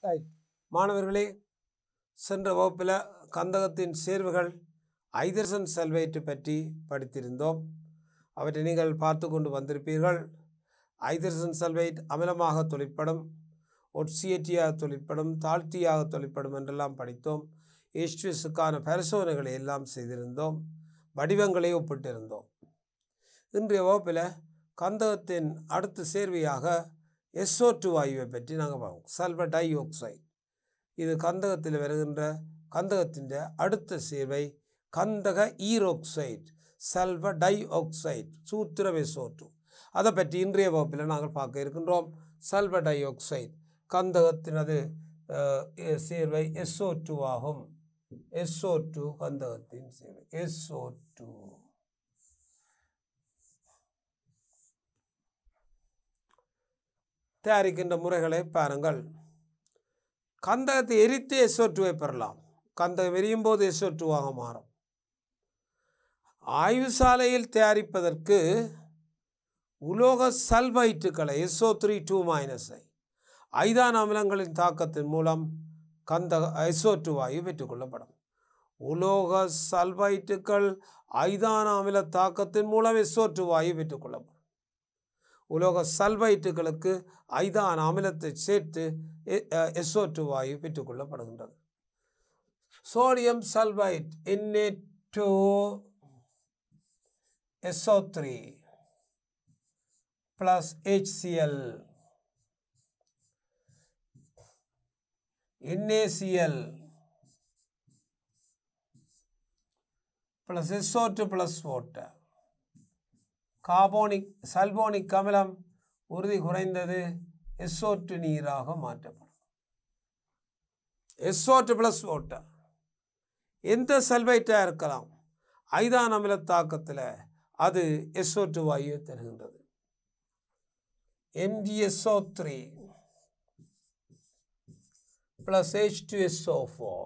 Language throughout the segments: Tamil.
ரைட் மாணவர்களே, சென்ற வகுப்பில் கந்தகத்தின் சேர்வுகள் ஐதரசன் சல்பைட்டு பற்றி படித்திருந்தோம். அவற்றை நீங்கள் பார்த்து கொண்டு வந்திருப்பீர்கள். ஐதரசன் சல்பைட் அமிலமாக தொழிற்படும், ஒட்சியேட்டியாக தொழிற்படும், தாழ்த்தியாக தொழிற்படும் என்றெல்லாம் படித்தோம். H2Sக்கான பரிசோதனைகளை எல்லாம் செய்திருந்தோம், வடிவங்களை ஒப்பிட்டிருந்தோம். இன்றைய வகுப்பில் கந்தகத்தின் அடுத்த சேர்வையாக SO2 வாயுவை பற்றி நாங்கள் பார்ப்போம். Sulphur di oxide. இது கந்தகத்தில் வருகின்ற கந்தகத்தின் அடுத்த சேர்வை கந்தக ஈரோக்சைடு, சல்பர் டை ஆக்சைடு, சூத்திரம் SO2. அதை பற்றி இன்றைய வகுப்பில் நாங்கள் பார்க்க இருக்கின்றோம். சல்பர் டை ஆக்சைடு கந்தகத்தினது சேர்வை SO2 ஆகும். SO2 கந்தகத்தின் Servai SO2. தயாரிக்கின்ற முறைகளை பாருங்கள். கந்தகத்தை எரித்து SO2 பெறலாம். கந்தகம் எரியும் போது SO2 ஆக மாறும். ஆய்வு சாலையில் தயாரிப்பதற்கு உலோக சல்பைட்டுகளை SO3 ஐதான அமிலங்களின் தாக்கத்தின் மூலம் SO2 வாயு பெற்றுக்கொள்ளப்படும். உலோக சல்பைட்டுகள் ஐதான அமில தாக்கத்தின் மூலம் SO2 வாயு பெற்றுக்கொள்ளப்படும். உலோக சல்பைட்டுகளுக்கு ஐதான அமிலத்தை சேர்த்து SO2 வாயு பெற்றுக்கொள்ளப்படுகின்றது. Sodium sulphite Na2SO3 plus HCl, NaCl plus SO2 plus water. Sulphonic அமிலம் உறுதி குறைந்தது SO2 நீராக மாற்றப்படும். SO2 plus water எந்த சல்பைட்டாக இருக்கலாம், ஐதான அமில தாக்கத்தில் அது SO2 வாயுவை தருகின்றது. MgSO3 plus H2SO4,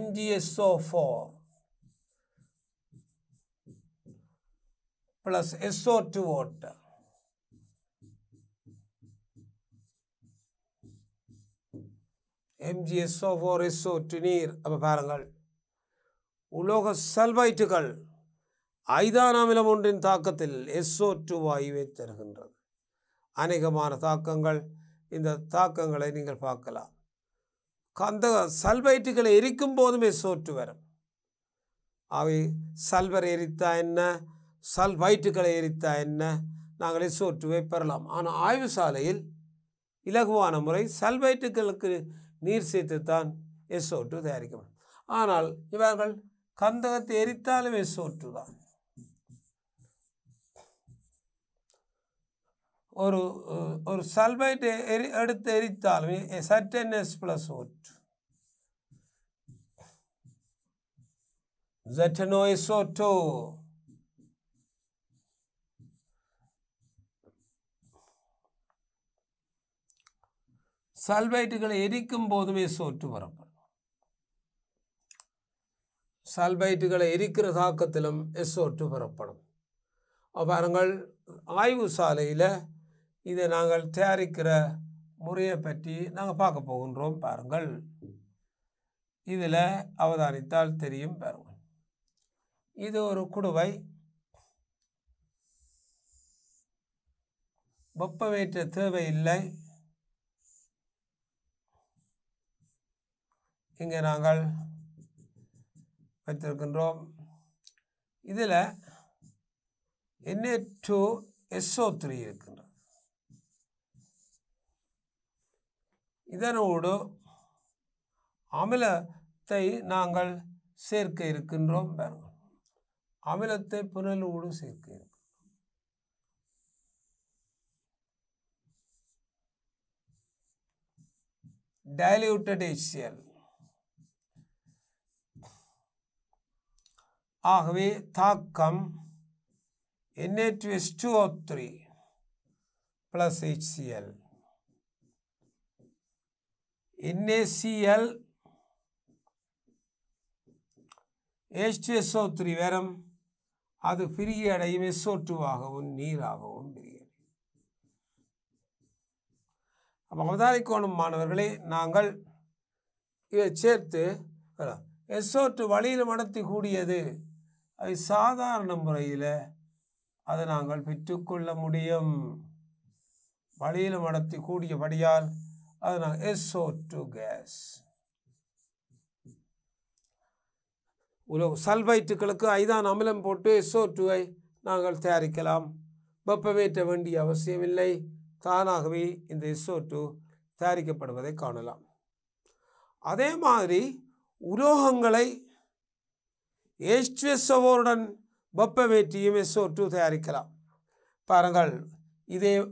MgSO4 plus SO2 water. MgSO4 SO2 நீர். அப்போ பாருங்கள், உலோக சல்பைட்டுகள் ஐதான அமிலம் ஒன்றின் தாக்கத்தில் SO2 வாயுவை தருகின்றது. அநேகமான தாக்கங்கள், இந்த தாக்கங்களை நீங்கள் பார்க்கலாம். கந்தக சல்பைட்டுகளை எரிக்கும் போதும் SO2 வரும். அவை சல்பர் எரித்தா என்ன, சல்பைட்டுகளை எரித்தா என்ன, நாங்கள் SO2 பெறலாம். ஆனால் ஆய்வு சாலையில் இலகுவான முறை சல்பைட்டுகளுக்கு நீர் சேர்த்துத்தான் SO2 தயாரிக்கப்படும். ஆனால் இவர்கள் கந்தகத்தை எரித்தாலும் SO2 தான். ஒரு சல்பைட்டை எடுத்து எரித்தாலும் ZnS plus O2, ZnOSO2. சல்பைட்டுகளை எரிக்கும் போதும் SO2 வரப்படும். சல்பைட்டுகளை எரிக்கிற தாக்கத்திலும் SO2 பெறப்படும். பாருங்கள், ஆய்வு சாலையில் இதை நாங்கள் தயாரிக்கிற முறையை பற்றி நாங்கள் பார்க்க போகின்றோம். பாருங்கள், இதில் அவதானித்தால் தெரியும். பாருங்கள், இது ஒரு குடுவை. வெப்பமேற்ற தேவையில்லை. இங்கே நாங்கள் வைத்திருக்கின்றோம். இதில் Na2SO3 இருக்கின்றது. இதனோடு அமிலத்தை நாங்கள் சேர்க்க இருக்கின்றோம். பாருங்கள், அமிலத்தை புனலோடு சேர்க்க இருக்கின்றோம். diluted HCl. ஆகவே தாக்கம் Na2S2O3 plus HCl, NaCl H2SO3 வரும். அது பிரிகை அடையும் SO2 ஆகவும் நீராகவும் பிரிகிறது. அவதானிக்கணும் மாணவர்களே, நாங்கள் இதை சேர்த்து SO2 வழியில் மடத்தி கூடியது அது சாதாரண முறையில் அதை நாங்கள் பெற்றுக்கொள்ள முடியும். வழியில் மடத்தி கூடியபடியால் அது நாங்கள் SO2 கேஸ். சல்பைட்டுகளுக்கு ஐதான அமிலம் போட்டு SO2ஐ நாங்கள் தயாரிக்கலாம். வெப்பமேற்ற வேண்டிய அவசியமில்லை. தானாகவே இந்த SO2 தயாரிக்கப்படுவதை காணலாம். அதே மாதிரி உலோகங்களை H2SO4உடன் வெப்பமேற்றியும் SO2 தயாரிக்கலாம். பாருங்கள்,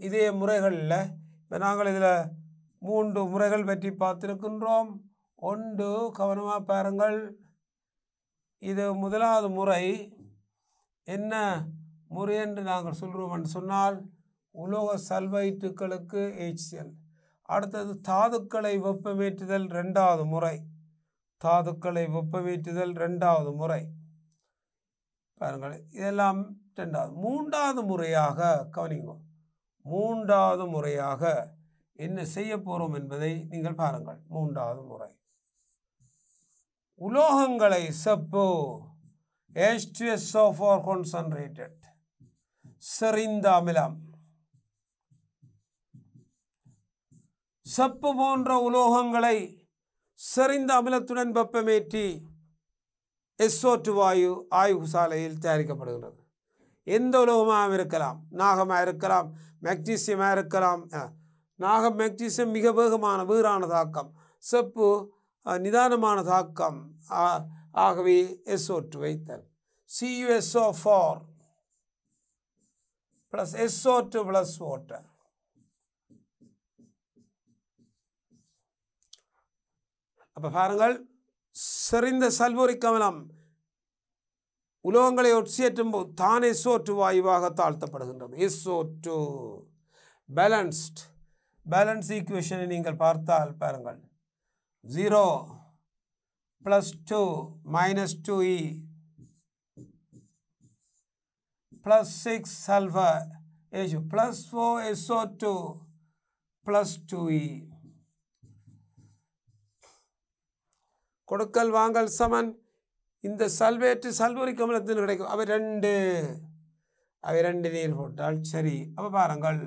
இதே முறைகளில் இப்போ நாங்கள் இதில் 3 முறைகள் பற்றி பார்த்துருக்கின்றோம். ஒன்று, கவனமாக பாருங்கள், இது முதலாவது முறை. என்ன முறை என்று நாங்கள் சொல்கிறோம் என்று சொன்னால், உலோக சல்பைட்டுகளுக்கு HCl. அடுத்தது தாதுக்களை வெப்பமேற்றுதல், 2வது முறை. தாதுக்களை வெப்பமேற்றுதல் 2வது முறை. பாருங்கள், இதெல்லாம் 2வது. 3வது முறையாக கவனிங்க. 3வது முறையாக என்ன செய்ய போகிறோம் என்பதை நீங்கள் பாருங்கள். 3வது முறை உலோகங்களை செப்பு H2SO4 concentrated செறிந்த அமிலம். செப்பு போன்ற உலோகங்களை செறிந்த அமிலத்துடன் வெப்பமேற்றி SO2 வாயு ஆய்வு சாலையில் தயாரிக்கப்படுகிறது. எந்த உலோகமாக இருக்கலாம், நாகமாக இருக்கலாம், மெக்னீசியமாக இருக்கலாம். நாகம் மெக்னீசியம் மிக வேகமான வீரான தாக்கம், செப்பு நிதானமான தாக்கம். ஆகவே SO2 வைத்தல் CuSO4 plus SO2 plus water. அப்போ பாருங்கள், செறிந்த சல்பூரிக் அமிலம் உலோகங்களை ஒட்சியேற்றும் போது தான் SO2 வாயுவாக தாழ்த்தப்படுகின்றது. SO2 பேலன்ஸ் ஈக்குவேஷனை நீங்கள் பார்த்தால் பாருங்கள், 0 plus 2 minus 2E plus 6 sulfur H plus 4 SO2 plus 2E. கொடுக்கல் வாங்கல் சமன். இந்த சல்பேட்டு சல்பூரிக் அமிலத்தில் கிடைக்கும். அவை ரெண்டு நீர் போட்டால் சரி. அப்போ பாருங்கள்,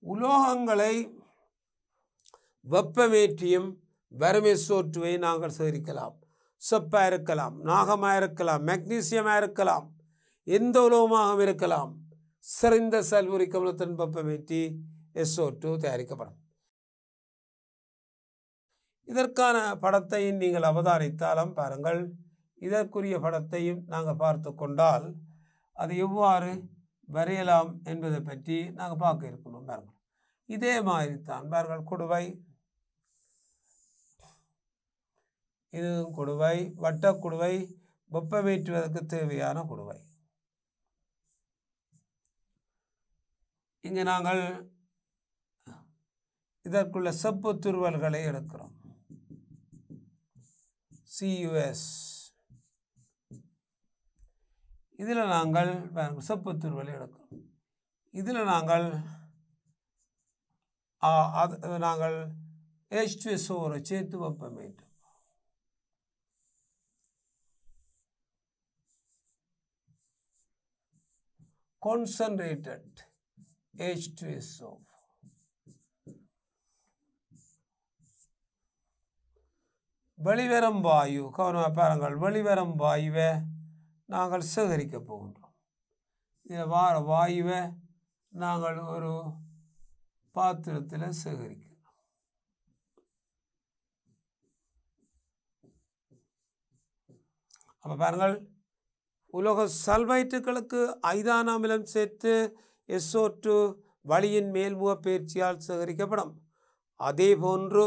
உலோகங்களை வெப்பமேற்றியும் வரும் SO2ஐ நாங்கள் சேகரிக்கலாம். செப்பாக இருக்கலாம், நாகமாக இருக்கலாம், மெக்னீசியமாக இருக்கலாம், எந்த உலோகமாக இருக்கலாம். செறிந்த சல்பூரிக் அமிலத்தின் வெப்பமேற்றி SO2 தயாரிக்கப்படும். இதற்கான படத்தையும் நீங்கள் அவதானித்தாலும் பாருங்கள், இதற்குரிய படத்தையும் நாங்கள் பார்த்து கொண்டால் அது எவ்வாறு வரையலாம் என்பதை பற்றி நாங்கள் பார்க்க இருக்கணும். பாருங்கள், இதே மாதிரி தான் பாருங்கள், கொடுவை, இதுவும் கொடுவை, வட்ட கொடுவை, வெப்பமேற்றுவதற்கு தேவையான கொடுவை. இங்கே நாங்கள் இதற்குள்ள செப்பு துருவல்களை எடுக்கிறோம். CuS. இதில் நாங்கள் செப்பு துருவலை எடுக்கிறோம். இதில் நாங்கள் H2SO4 சேர்த்து வெப்பமேற்றோம். Concentrated H2SO4. வெளிவரும் வாயு, கவனமாக பாருங்கள், வெளிவரும் வாயுவை நாங்கள் சேகரிக்க போகின்றோம். இதில் வார வாயுவை நாங்கள் ஒரு பாத்திரத்தில் சேகரிக்கிறோம். அப்போ பாருங்கள், உலோக சல்பைட்டுகளுக்கு ஐதான அமிலம் சேர்த்து SO2 வளியின் மேல்முக பயிற்சியால் சேகரிக்கப்படும். அதே போன்று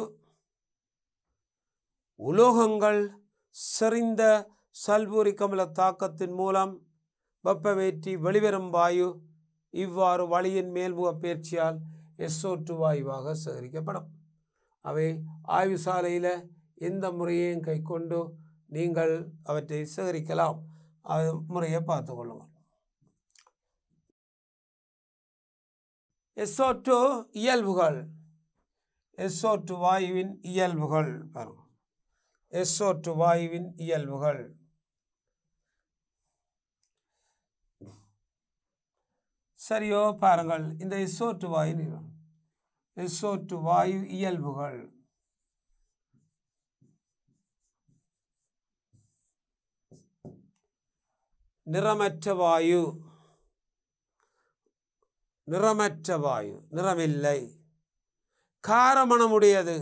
உலோகங்கள் செறிந்த சல்பூரிக் அமில தாக்கத்தின் மூலம் வெப்பமேற்றி வெளிவரும் வாயு இவ்வாறு வளியின் மேல்முக பயிற்சியால் SO2 வாயுவாக சேகரிக்கப்படும். அவை ஆய்வு சாலையில் எந்த முறையையும் கை கொண்டு நீங்கள் அவற்றை சேகரிக்கலாம். அது முறையை பார்த்து கொள்ளுங்கள். SO2 இயல்புகள். SO2 வாயுவின் இயல்புகள் பாருங்க. SO2 வாயுவின் இயல்புகள் சரியோ பாருங்கள். இந்த SO2 வாயு SO2 வாயு இயல்புகள் நிறமற்ற வாயு, நிறமற்ற வாயு, நிறமில்லை, காரமணமுடையது,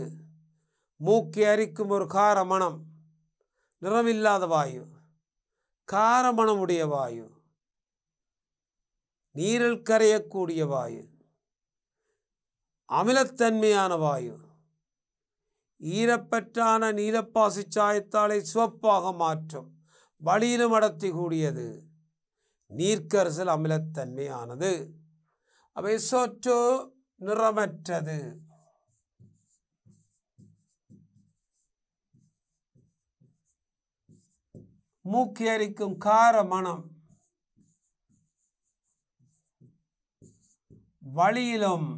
மூக்கை அரிக்கும் ஒரு காரமணம், நிறமில்லாத வாயு, காரமணமுடைய வாயு, நீரில் கரையக்கூடிய வாயு, அமிலத்தன்மையான வாயு, ஈரப்பற்றான நீலப்பாசி சாயத்தாலை சிவப்பாக மாற்றும், வளியிலும் அடர்த்தி கூடியது, நீர்க்கரசல் அமிலத்தன்மையானது. அவை SO2 நிறமற்றது. மூக்கை அரிக்கும் கார மணம், வளியிலும்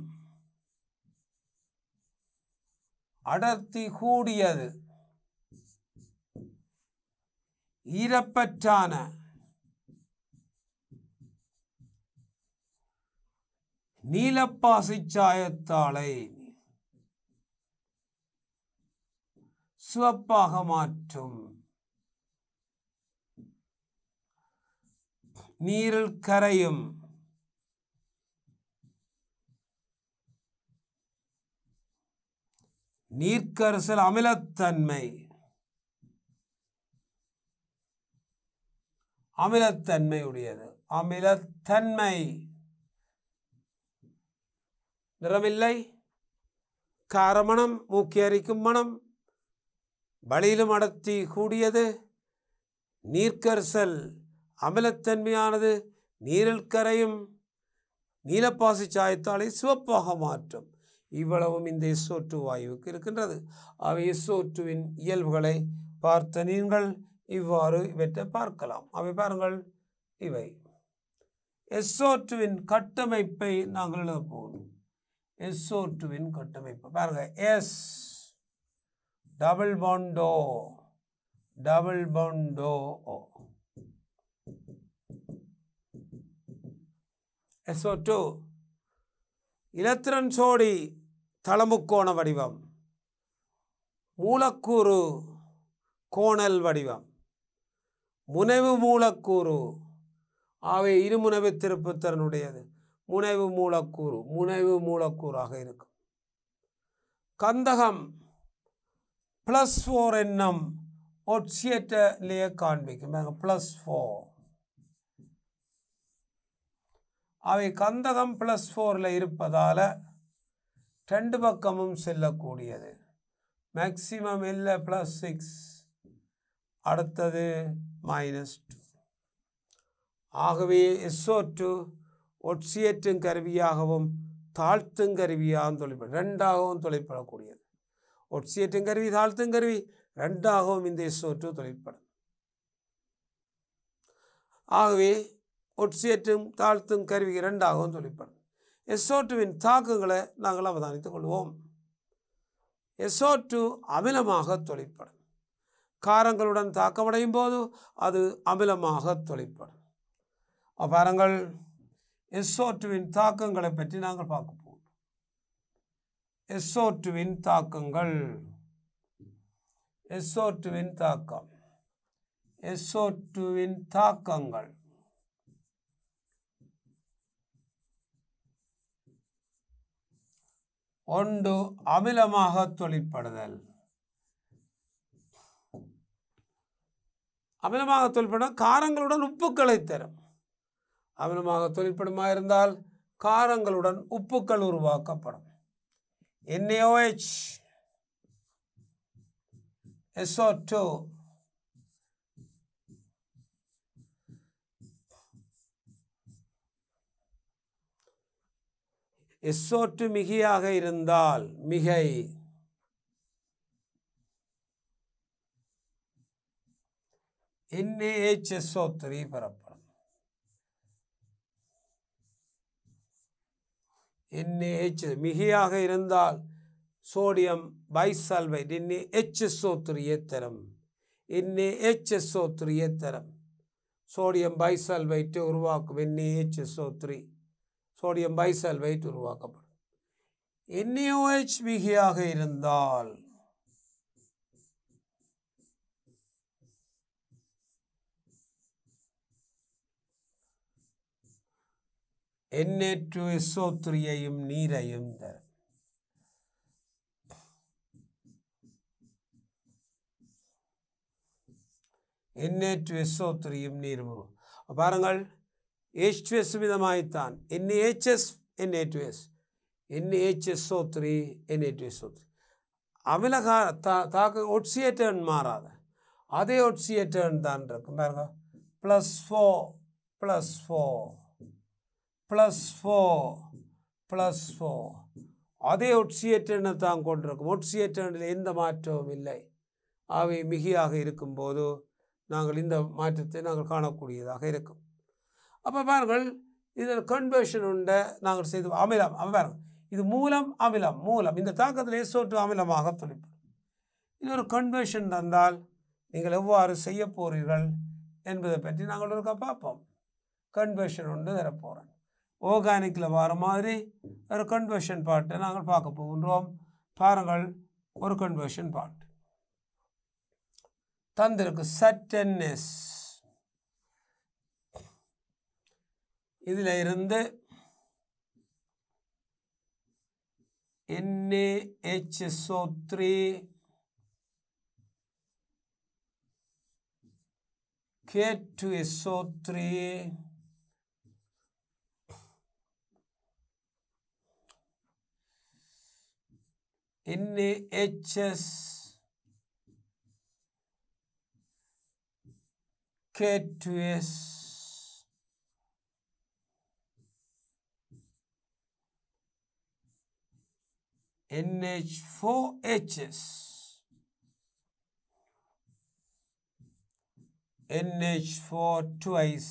அடர்த்தி கூடியது, ஈரப்பற்றான நீலப்பாசி சாயத்தாலை சிவப்பாக மாற்றும், நீரில் கரையும் நீர்க்கரசல் அமிலத்தன்மை, அமிலத்தன்மை உடையது, அமிலத்தன்மை, நிறமில்லை, காரமணம், மூக்கை அரிக்கும் மணம், வளியிலும் அடர்த்தி கூடியது, நீர்க்கரசல் அமிலத்தன்மையானது, நீரில் கரையும் நீலப்பாசி சாயத்தாலை சிவப்பாக மாற்றும். இவ்வளவும் இந்த SO2 வாயுவுக்கு இருக்கின்றது. அவை SO2வின் இயல்புகளை பார்த்த நீங்கள் இவ்வாறு இவற்றை பார்க்கலாம். அவை பாருங்கள், இவை SO2வின் கட்டமைப்பை நாங்கள் எழுத போகிறோம். SO2வின் கட்டமைப்பு பாருங்க. S டபுள் பாண்டோ, டபுள் பாண்டோ, SO2 இலத்திரன் சோடி தளமுக்கோண வடிவம், மூலக்கூறு கோணல் வடிவம், முனைவு மூலக்கூறு, அவை இருமுனைவு திருப்புத்திறனுடையது, முனைவு மூலக்கூறு, முனைவு மூலக்கூறாக இருக்கும். கந்தகம் +4 என்னும் ஒட்சியற்ற நிலையை காண்பிக்கும். +4, அவை கந்தகம் +4 இருப்பதால் ரெண்டு பக்கமும் செல்லக்கூடியது. மேக்சிமம் இல்லை +6, அடுத்தது -2. ஆகவே SO2 ஒட்சியற்றும் கருவியாகவும் தாழ்த்தும் கருவியாகவும் தொழிற்படும், ரெண்டாகவும் தொழிற்படக்கூடியது. ஒட்சியற்றும் கருவி, தாழ்த்தும் கருவி, ரெண்டாகவும் இந்த SO2 தொழிற்படும். ஆகவே ஒட்சியற்றும் தாழ்த்தும் கருவி இரண்டாகவும் தொழிற்படும். SO2வின் தாக்கங்களை நாங்கள் அவதானித்துக் கொள்வோம். SO2 அமிலமாக தொழிற்படும். காரங்களுடன் தாக்கமடையும் போது அது அமிலமாக தொழிற்படும். பாருங்கள், SO2வின் தாக்கங்களை பற்றி நாங்கள் பார்க்க போகிறோம். SO2வின் தாக்கங்கள், SO2வின் தாக்கம், SO2வின் தாக்கங்கள். ஒன்று, அமிலமாக தொழிற்படுதல். அமிலமாக தொழிற்பட காரங்களுடன் உப்புக்களை தரும். அமிலமாக தொழிற்படுமா இருந்தால் காரங்களுடன் உப்புக்கள் உருவாக்கப்படும். NaOH, SO2, SO2 மிகையாக இருந்தால் மிகை, NaHSO3 பெறப்படும். NaH மிகையாக இருந்தால் சோடியம் பைசல்பைட் NaHSO3 ஏத்தரம் NaHSO3 ஏத்தரம் சோடியம் பைசல்பைட் உருவாக்கும் NaHSO3 சோடியம் பைசல்பைட் உருவாக்கப்படும். NaOH மிகையாக இருந்தால் Na2SO3 நீரையும் தரும். Na2SO3 நீரும் பாருங்கள். H2S விதமாய்த்தான் NaHS Na2S NaHSO3 Na2SO3 அமிலக தாக்க ஒட்சியேட்டர்ன் மாறாத அதே ஒட்சியேட்டர்ன் தான் இருக்கும். பாருங்க +4 அதே ஒட்சியேட்டர்னை தான் கொண்டிருக்கும். ஒட்சியேட்டர்னில் எந்த மாற்றமும் இல்லை. அவை மிகையாக இருக்கும்போது நாங்கள் இந்த மாற்றத்தை நாங்கள் காணக்கூடியதாக இருக்கும். அப்போ பாருங்கள், இதில் கன்வர்ஷன் உண்டு நாங்கள் செய்து அமிலம் பாருங்கள், இது மூலம் அமிலம் மூலம் இந்த தாக்கத்தில் SO2 அமிலமாக துணிப்படும். இது ஒரு கன்வர்ஷன் தந்தால் நீங்கள் எவ்வாறு செய்ய போகிறீர்கள் என்பதை பற்றி நாங்கள் ஒருக்கா பார்ப்போம். கன்வர்ஷன் உண்டு தரப்போகிறேன். ஆர்கானிக்கில் வர மாதிரி ஒரு கன்வர்ஷன் பாட்டை நாங்கள் பார்க்க போகின்றோம். பாருங்கள், ஒரு கன்வர்ஷன் பாட்டு தந்திருக்கு. ZnS இதில் இருந்து NaHSO3 K2SO3 NaHS K2S NH4HS NH4 twice.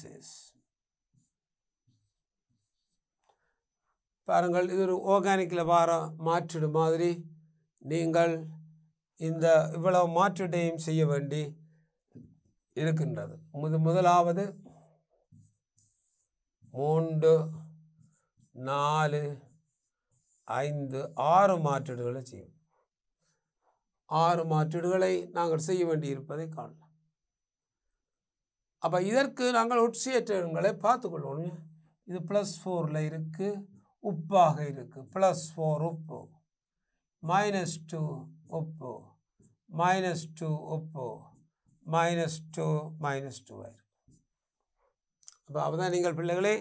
பாருங்கள், இது ஒரு ஆர்கானிக்கில் வர மாற்றிடு மாதிரி நீங்கள் இந்த இவ்வளவு மாற்றீட்டையும் செய்ய வேண்டி இருக்கின்றது. முதலாவது 3 4 5 6 மாற்றீடுகளை செய்யும். 6 மாற்றீடுகளை நாங்கள் செய்ய வேண்டி இருப்பதை காணலாம். அப்போ இதற்கு நாங்கள் ஒட்சியேட்டர்களை பார்த்துக்கொள்ளணும். இது +4 இருக்குது, உப்பாக இருக்குது. +4 உப்பு, -2 உப்பு, -2 உப்பு, -2 -2 ஆயிருக்கு. அப்போ அப்போதான் நீங்கள் பிள்ளைகளே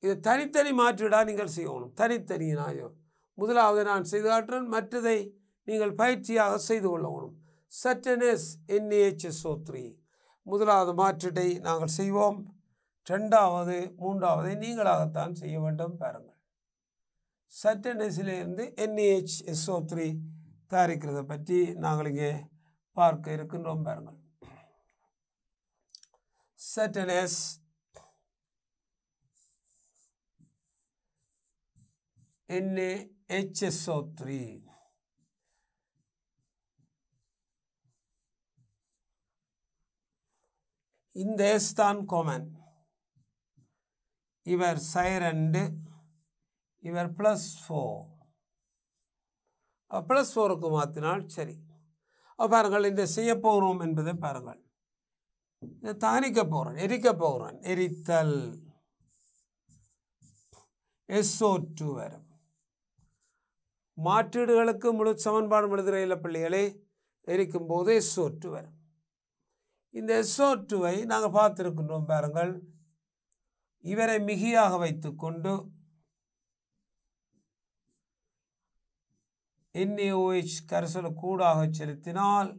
இது தனித்தனி மாற்றீடாக நீங்கள் செய்யணும். தனித்தனியாக முதலாவது நான் செய்து காட்டுறேன், மற்றதை நீங்கள் பயிற்சியாக செய்து கொள்ளணும். ZnS NaHSO3 முதலாவது மாற்றீட்டை நாங்கள் செய்வோம். 2வது 3வதை நீங்களாகத்தான் செய்ய வேண்டும். பாருங்கள், ZnSலிருந்து NaHSO3 தயாரிக்கிறத பற்றி நாங்கள் இங்கே பார்க்க இருக்கின்றோம். பாருங்கள், ZnS NaHSO3 இந்த S தான் காமன். இவர் சைரண்டு, இவர் +4 +4க்கு மாற்றினால் சரி. பாருங்கள், இந்த செய்ய போகிறோம் என்பதை பாருங்கள். இதை தகனிக்க போகிறேன், எரிக்க போகிறேன். எரித்தல் SO2 வரும். மாற்றீடுகளுக்கு முழு சமன்பாடு எழுதுகிற பிள்ளைகளை எரிக்கும் போது SO2 வரும். இந்த SO2வை நாங்கள் பார்த்துருக்கின்றோம். பாருங்கள், இவரை மிகையாக வைத்துக்கொண்டு NaOH கரைசலை கூடாக செலுத்தினால்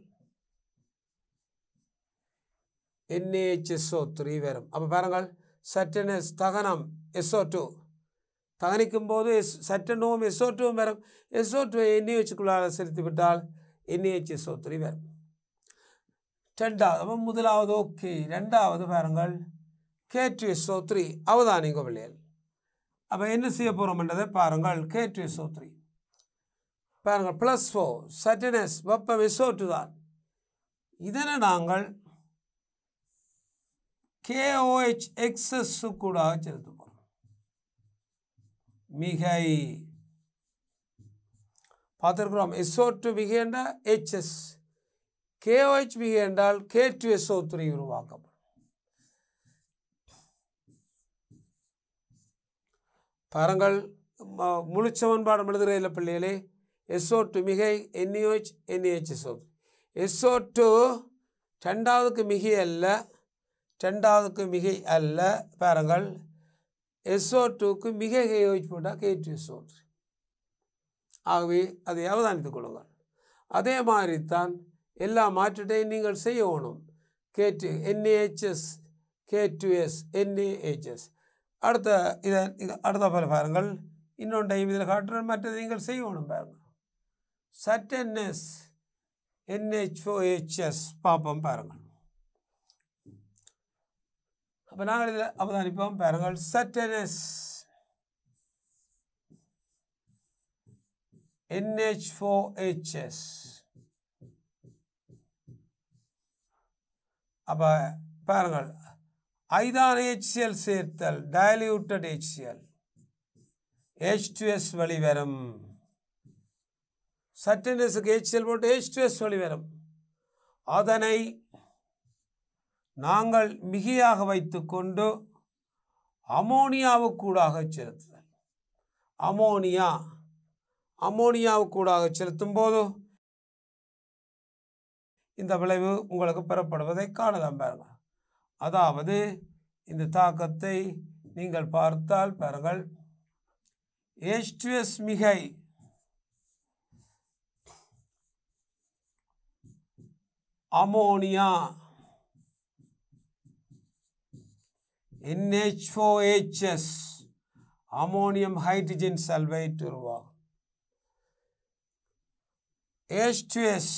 NaHSO3 வரும். அப்போ பாருங்கள், ZnS தகனம் SO2 தகனிக்கும் போது ZnOம் SO2 வரும். SO2 NaOHக்குள்ளாக செலுத்திவிட்டால் NaHSO3 வரும். 2வது முதலாவது ஓகே. 2வது பாருங்கள், K2SO3 அவதானிங்க பிள்ளைகள். அப்போ என்ன செய்ய போகிறோம்ன்றதை பாருங்கள். K2SO3 பாருங்கள் +4 சட்டனஸ் வெப்பம் SO2 தான். இதனை நாங்கள் KOH எக்ஸஸ் கூட செலுத்த போகிறோம். மிகை பார்த்துருக்குறோம். SO2 மிகை என்றால் HS, KOH மிகை என்றால் K2SO3 உருவாக்கப்படும். பாருங்கள் முழு சமன்பாடு எழுதுகிற இல்லை பிள்ளைகளே. SO2 மிகை NaOH NaHSO3. SO2 ரெண்டாவதுக்கு மிகை அல்ல, ரெண்டாவதுக்கு மிகை அல்ல. பாருங்கள் SO2க்கு மிகை KOH போட்டால் K2SO3. ஆகவே அதை அவதானித்துக் கொள்ளுங்கள். அதே மாதிரி தான் எல்லா மாற்றத்தையும் நீங்கள் செய்யணும். K2 NaHS K2S NaHS. அடுத்த பாருங்கள். இன்னொன்றையும் இதில் காட்டுற மற்றதை நீங்கள் செய்யணும். பாருங்கள் சட்டனஸ் NH4HS பார்ப்போம். பாருங்கள் அப்போ நாங்கள் இதில் அவதானிப்போம். பாருங்கள் சட்டனஸ் NH4HS. அப்போ பாருங்கள் ஐதான HCl சேர்த்தல் டைல்யூட்டட் HCl H2S வெளிவரும். சட்டனஸுக்கு HCl போட்டு H2S வெளிவரும். அதனை நாங்கள் மிகையாக வைத்துக்கொண்டு அமோனியாவுக்கூடாக செலுத்துதல். அமோனியாவுக்கூடாக செலுத்தும் போது இந்த விளைவு உங்களுக்கு பெறப்படுவதை காணலாம். பாருங்கள் அதாவது இந்த தாக்கத்தை நீங்கள் பார்த்தால் பாருங்கள் H2S மிகை ammonia NH4HS ammonium hydrogen sulphide உருவாகும். H2S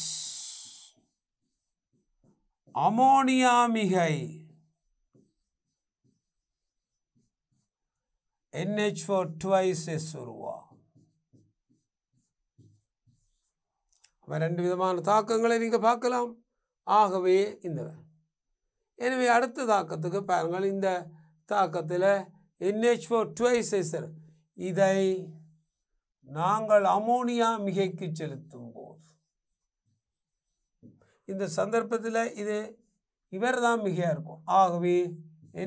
அமோனியா மிகை NH4 twice S உருவாகும். ரெண்டு விதமான தாக்கங்களை நீங்கள் பார்க்கலாம். ஆகவே எனவே அடுத்த தாக்கத்துக்கு பாருங்கள். இந்த தாக்கத்தில் NH4 twice S இதை நாங்கள் அமோனியா மிகைக்கு செலுத்தும் போது இந்த சந்தர்ப்பத்தில் இவர் தான் மிகையாக இருக்கும். ஆகவே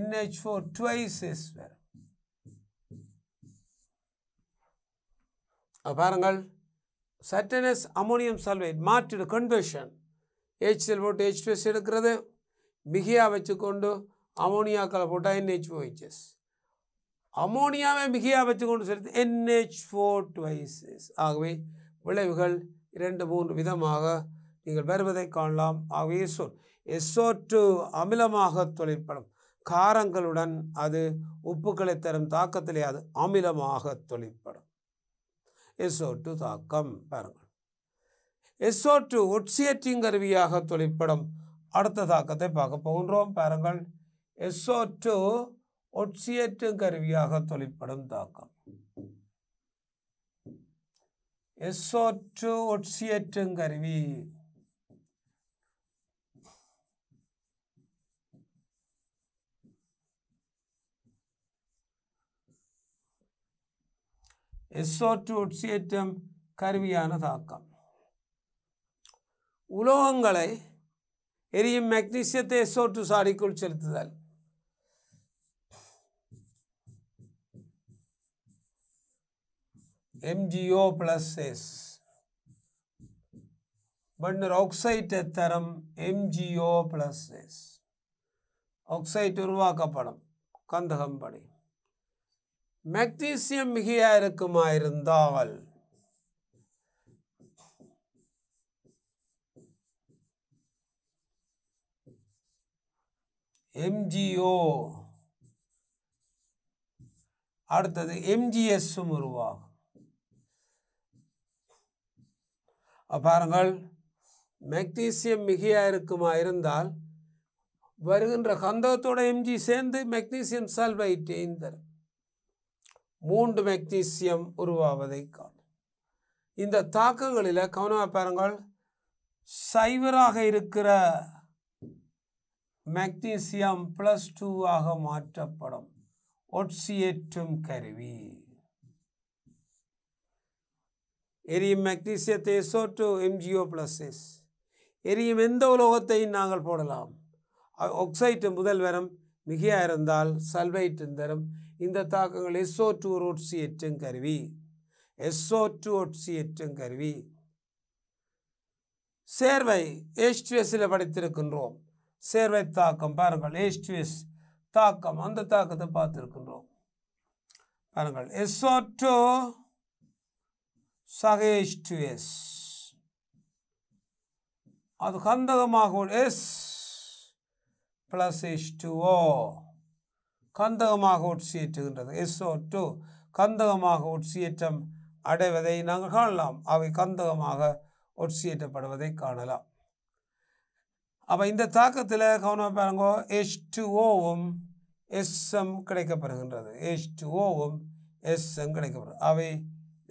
NH4 twice S வரும். பாருங்கள் சட்டனஸ் அமோனியம் சல்பைட் மாற்றிடு கன்வர்ஷன் HCl போட்டு H2S எடுக்கிறது, மிகையாக வச்சுக்கொண்டு அமோனியாக்களை போட்டால் NH4HS, அமோனியாவை மிகையாக வச்சுக்கொண்டு செலுத்து NH4 twice S. ஆகவே விளைவுகள் 2-3 விதமாக நீங்கள் வருவதை காணலாம். ஆகவே SO2 அமிலமாக தொழிற்படும். காரங்களுடன் அது உப்புக்களை தரும் தாக்கத்திலே அது அமிலமாக தொழிற்படும். SO2 தாக்கம் பாருங்கள். SO2 ஒட்சியேற்றிங் கருவியாக தொழிற்படும். அடுத்த தாக்கத்தை பார்க்க போகின்றோம். பாருங்கள் SO2 ஒட்சியேற்றும் கருவியாக தொழிற்படும் தாக்கம். SO2 ஒட்சியேற்றும் கருவி. SO2 ஒட்சியேற்றும் கருவியான தாக்கம். உலோகங்களை எரியும் மெக்னீசியத்தை SO2 சாடிக்குள் செலுத்துதல். MgO+S பண்டர் ஆக்சைடு தரம் MgO+S ஆக்சைடு உருவாக்கப்படும் கந்தகம் படி. மெக்னீசியம் மிகையாக இருக்குமாயிருந்தால் MgO அடுத்தது MgS உருவாகும். பாருங்கள் மெக்னீசியம் மிகையாக இருக்குமாயிருந்தால் வருகின்ற கந்தகத்தோட Mg சேர்ந்து மெக்னீசியம் சல்பைட்டையும் தரும். 3 மெக்னீசியம் உருவாவதை காணும். இந்த தாக்கங்களில் கவனமாக பாருங்கள், சைவராக இருக்கிற மெக்னீசியம் +2 ஆக மாற்றப்படும் ஒட்சியேற்றும் கருவி. எரியும் மெக்னீசியத்தை SO2 MgO+S. எரியும் எந்த உலோகத்தையும் நாங்கள் போடலாம். ஆக்சைட்டு முதல் வரும், மிகையாக இருந்தால் சல்பைட்டு தரும். இந்த தாக்கங்கள் SO2 ஒரு ஒட்சியேற்றும் கருவி. SO2 ஒட்சியேற்றும் கருவி. சேர்வை H2S படித்திருக்கின்றோம். சேர்வை தாக்கம் பாருங்கள், H2S தாக்கம், அந்த தாக்கத்தை பார்த்திருக்கின்றோம். பாருங்கள், SO2 சக H2S, அது கந்தகமாக S + H2O கந்தகமாக ஒட்சியேற்றுகின்றது. SO2 கந்தகமாக ஒட்சியேற்றம் அடைவதை நாங்கள் காணலாம். அவை கந்தகமாக ஒட்சியேற்றப்படுவதை காணலாம். அப்போ இந்த தாக்கத்தில் கவனம் பாருங்க, H2Oவும் SM கிடைக்கப்படுகின்றது. H2Oவும் SM கிடைக்கப்படுகிறது. அவை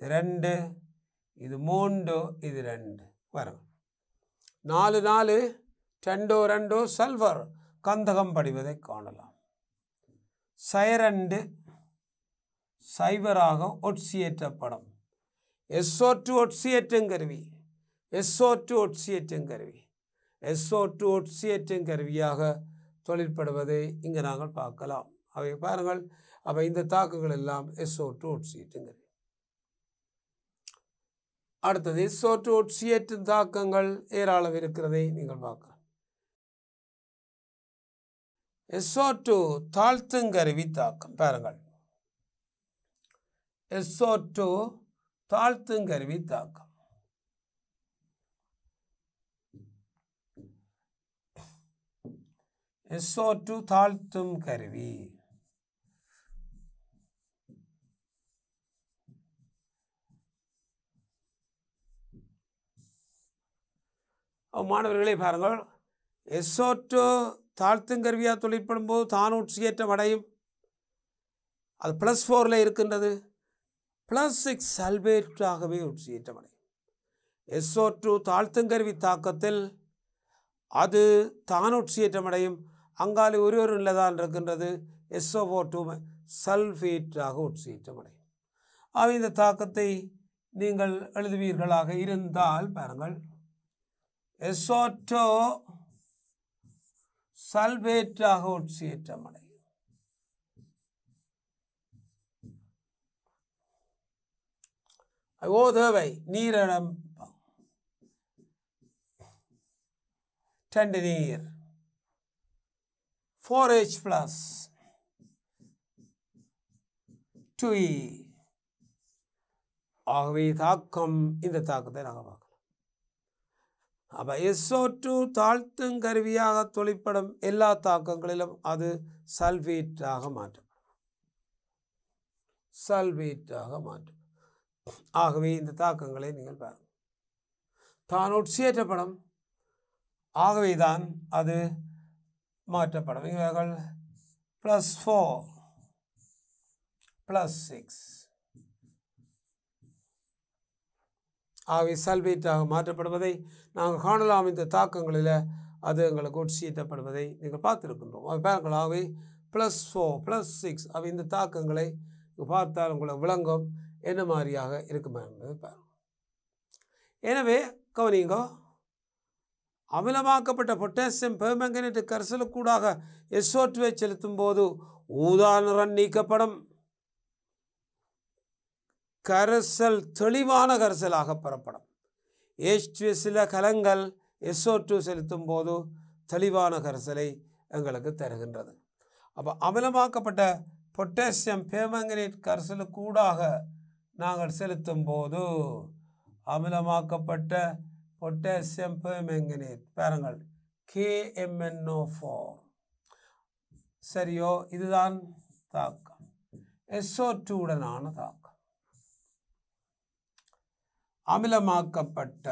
2, இது 3, இது 2 வரும். 4 4 2 2 சல்ஃபர் கந்தகம் படிவதை காணலாம். சைரண்டு சைவராக ஒட்சியேற்றப்படும். SO2 ஒட்சியேற்றும் கருவி. SO2 ஒட்சியேற்றும் கருவி. SO2 ஒட்சியேற்றும் கருவியாக தொழிற்படுவதை இங்கே நாங்கள் பார்க்கலாம். அவை பாருங்கள், அப்போ இந்த தாக்கங்கள் எல்லாம் SO2 ஒட்சியேற்றும் கருவி. அடுத்தது SO2 ஒட்சியேற்றும் தாக்கங்கள் ஏராளம் இருக்கிறதை நீங்கள் பார்க்கலாம். SO2 தாழ்த்துங்கருவி தாக்கம் பாருங்கள். SO2 தாழ்த்துங்கருவி தாக்கம். SO2 தாழ்த்தும் கருவி. மாணவர்களே பாருங்கள், SO2 தாழ்த்துங்கருவியாக தொழிற்படும் போது தான் ஒட்சியேற்றம் அடையும். அது +4 இருக்கின்றது. +6 சல்பேட்டாகவே ஒட்சியேற்றம் அடையும். SO2 தாழ்த்துங்கருவி தாக்கத்தில் அது தான் ஒட்சியேற்றம் அடையும். அங்காலே ஒரு நிலைதான் இருக்கின்றது. SO2 சல்ஃபேட்டாக ஒட்சியேற்றம் அடையும். அவை இந்த தாக்கத்தை நீங்கள் எழுதுவீர்களாக இருந்தால் பாருங்கள், SO2 சல்பேட்டாக ஒட்சியேற்றம் அடையும். தேவை நீரிடம் 2 நீர் 4H+ 2E. ஆகவே தாக்கம், இந்த தாக்கத்தை நாங்கள் பார்க்கலாம். அப்போ SO2 தாழ்த்தும் கருவியாக தொழிற்படும் எல்லா தாக்கங்களிலும் அது சல்பேட்டாக மாற்றப்படும். சல்பேட்டாக மாற்றப்படும். ஆகவே இந்த தாக்கங்களை நீங்கள் பாருங்கள். தான் ஒட்சியேற்றப்படும். ஆகவே தான் அது மாற்றப்படும். இவர்கள் +4 +6 ஆகவே சல்பேட்டாக மாற்றப்படுவதை நாங்கள் காணலாம். இந்த தாக்கங்களில் அது எங்களுக்கு ஒட்சியேற்றப்படுவதை நீங்கள் பார்த்துருக்கின்றோம். அது பாருங்கள், ஆகவே +4 +6 அவை இந்த தாக்கங்களை பார்த்தால் உங்களுக்கு விளங்கும் என்ன மாதிரியாக இருக்குமா என்பதை பாருங்கள். எனவே கவனிங்க, அமிலமாக்கப்பட்ட பொட்டாசியம் பெர்மங்கனேட் கரைசலுக்கூடாக SO2 செலுத்தும் போது ஊதா நிறம் நீக்கப்படும். கரைசல் தெளிவான கரைசலாக பெறப்படும். H2S கலங்கள் SO2 செலுத்தும் போது தெளிவான கரைசலை எங்களுக்கு தருகின்றது. அப்போ அமிலமாக்கப்பட்ட பொட்டாசியம் பெர்மங்கனேட் கரைசலுக்கூடாக நாங்கள் செலுத்தும் போது அமிலமாக்கப்பட்ட பொட்டாசியம் பெர்மங்கனேட் பாருங்கள் KMnO4. சரியோ, இதுதான் தாக்கம். SO2 உடனான தாக்கம். அமிலமாக்கப்பட்ட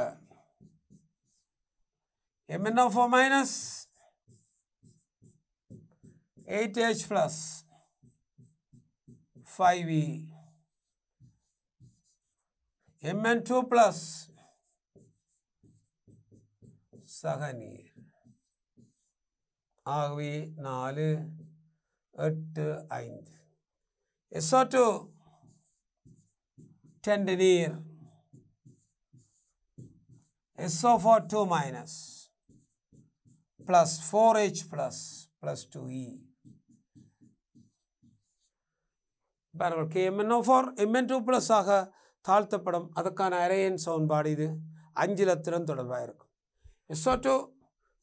MnO4- 8H+ 5E Mn2 plus சக நீர். ஆகவே 4 8 5. SO2 10 நீர். SO4 2 minus plus 4H plus 2E. பாருங்கள் KMnO4 Mn2 plus ஆக தாழ்த்தப்படும். அதுக்கான அரையன் சமன்பாடு இது 5 இலத்திரன் தொடர்பாக இருக்கும். SO2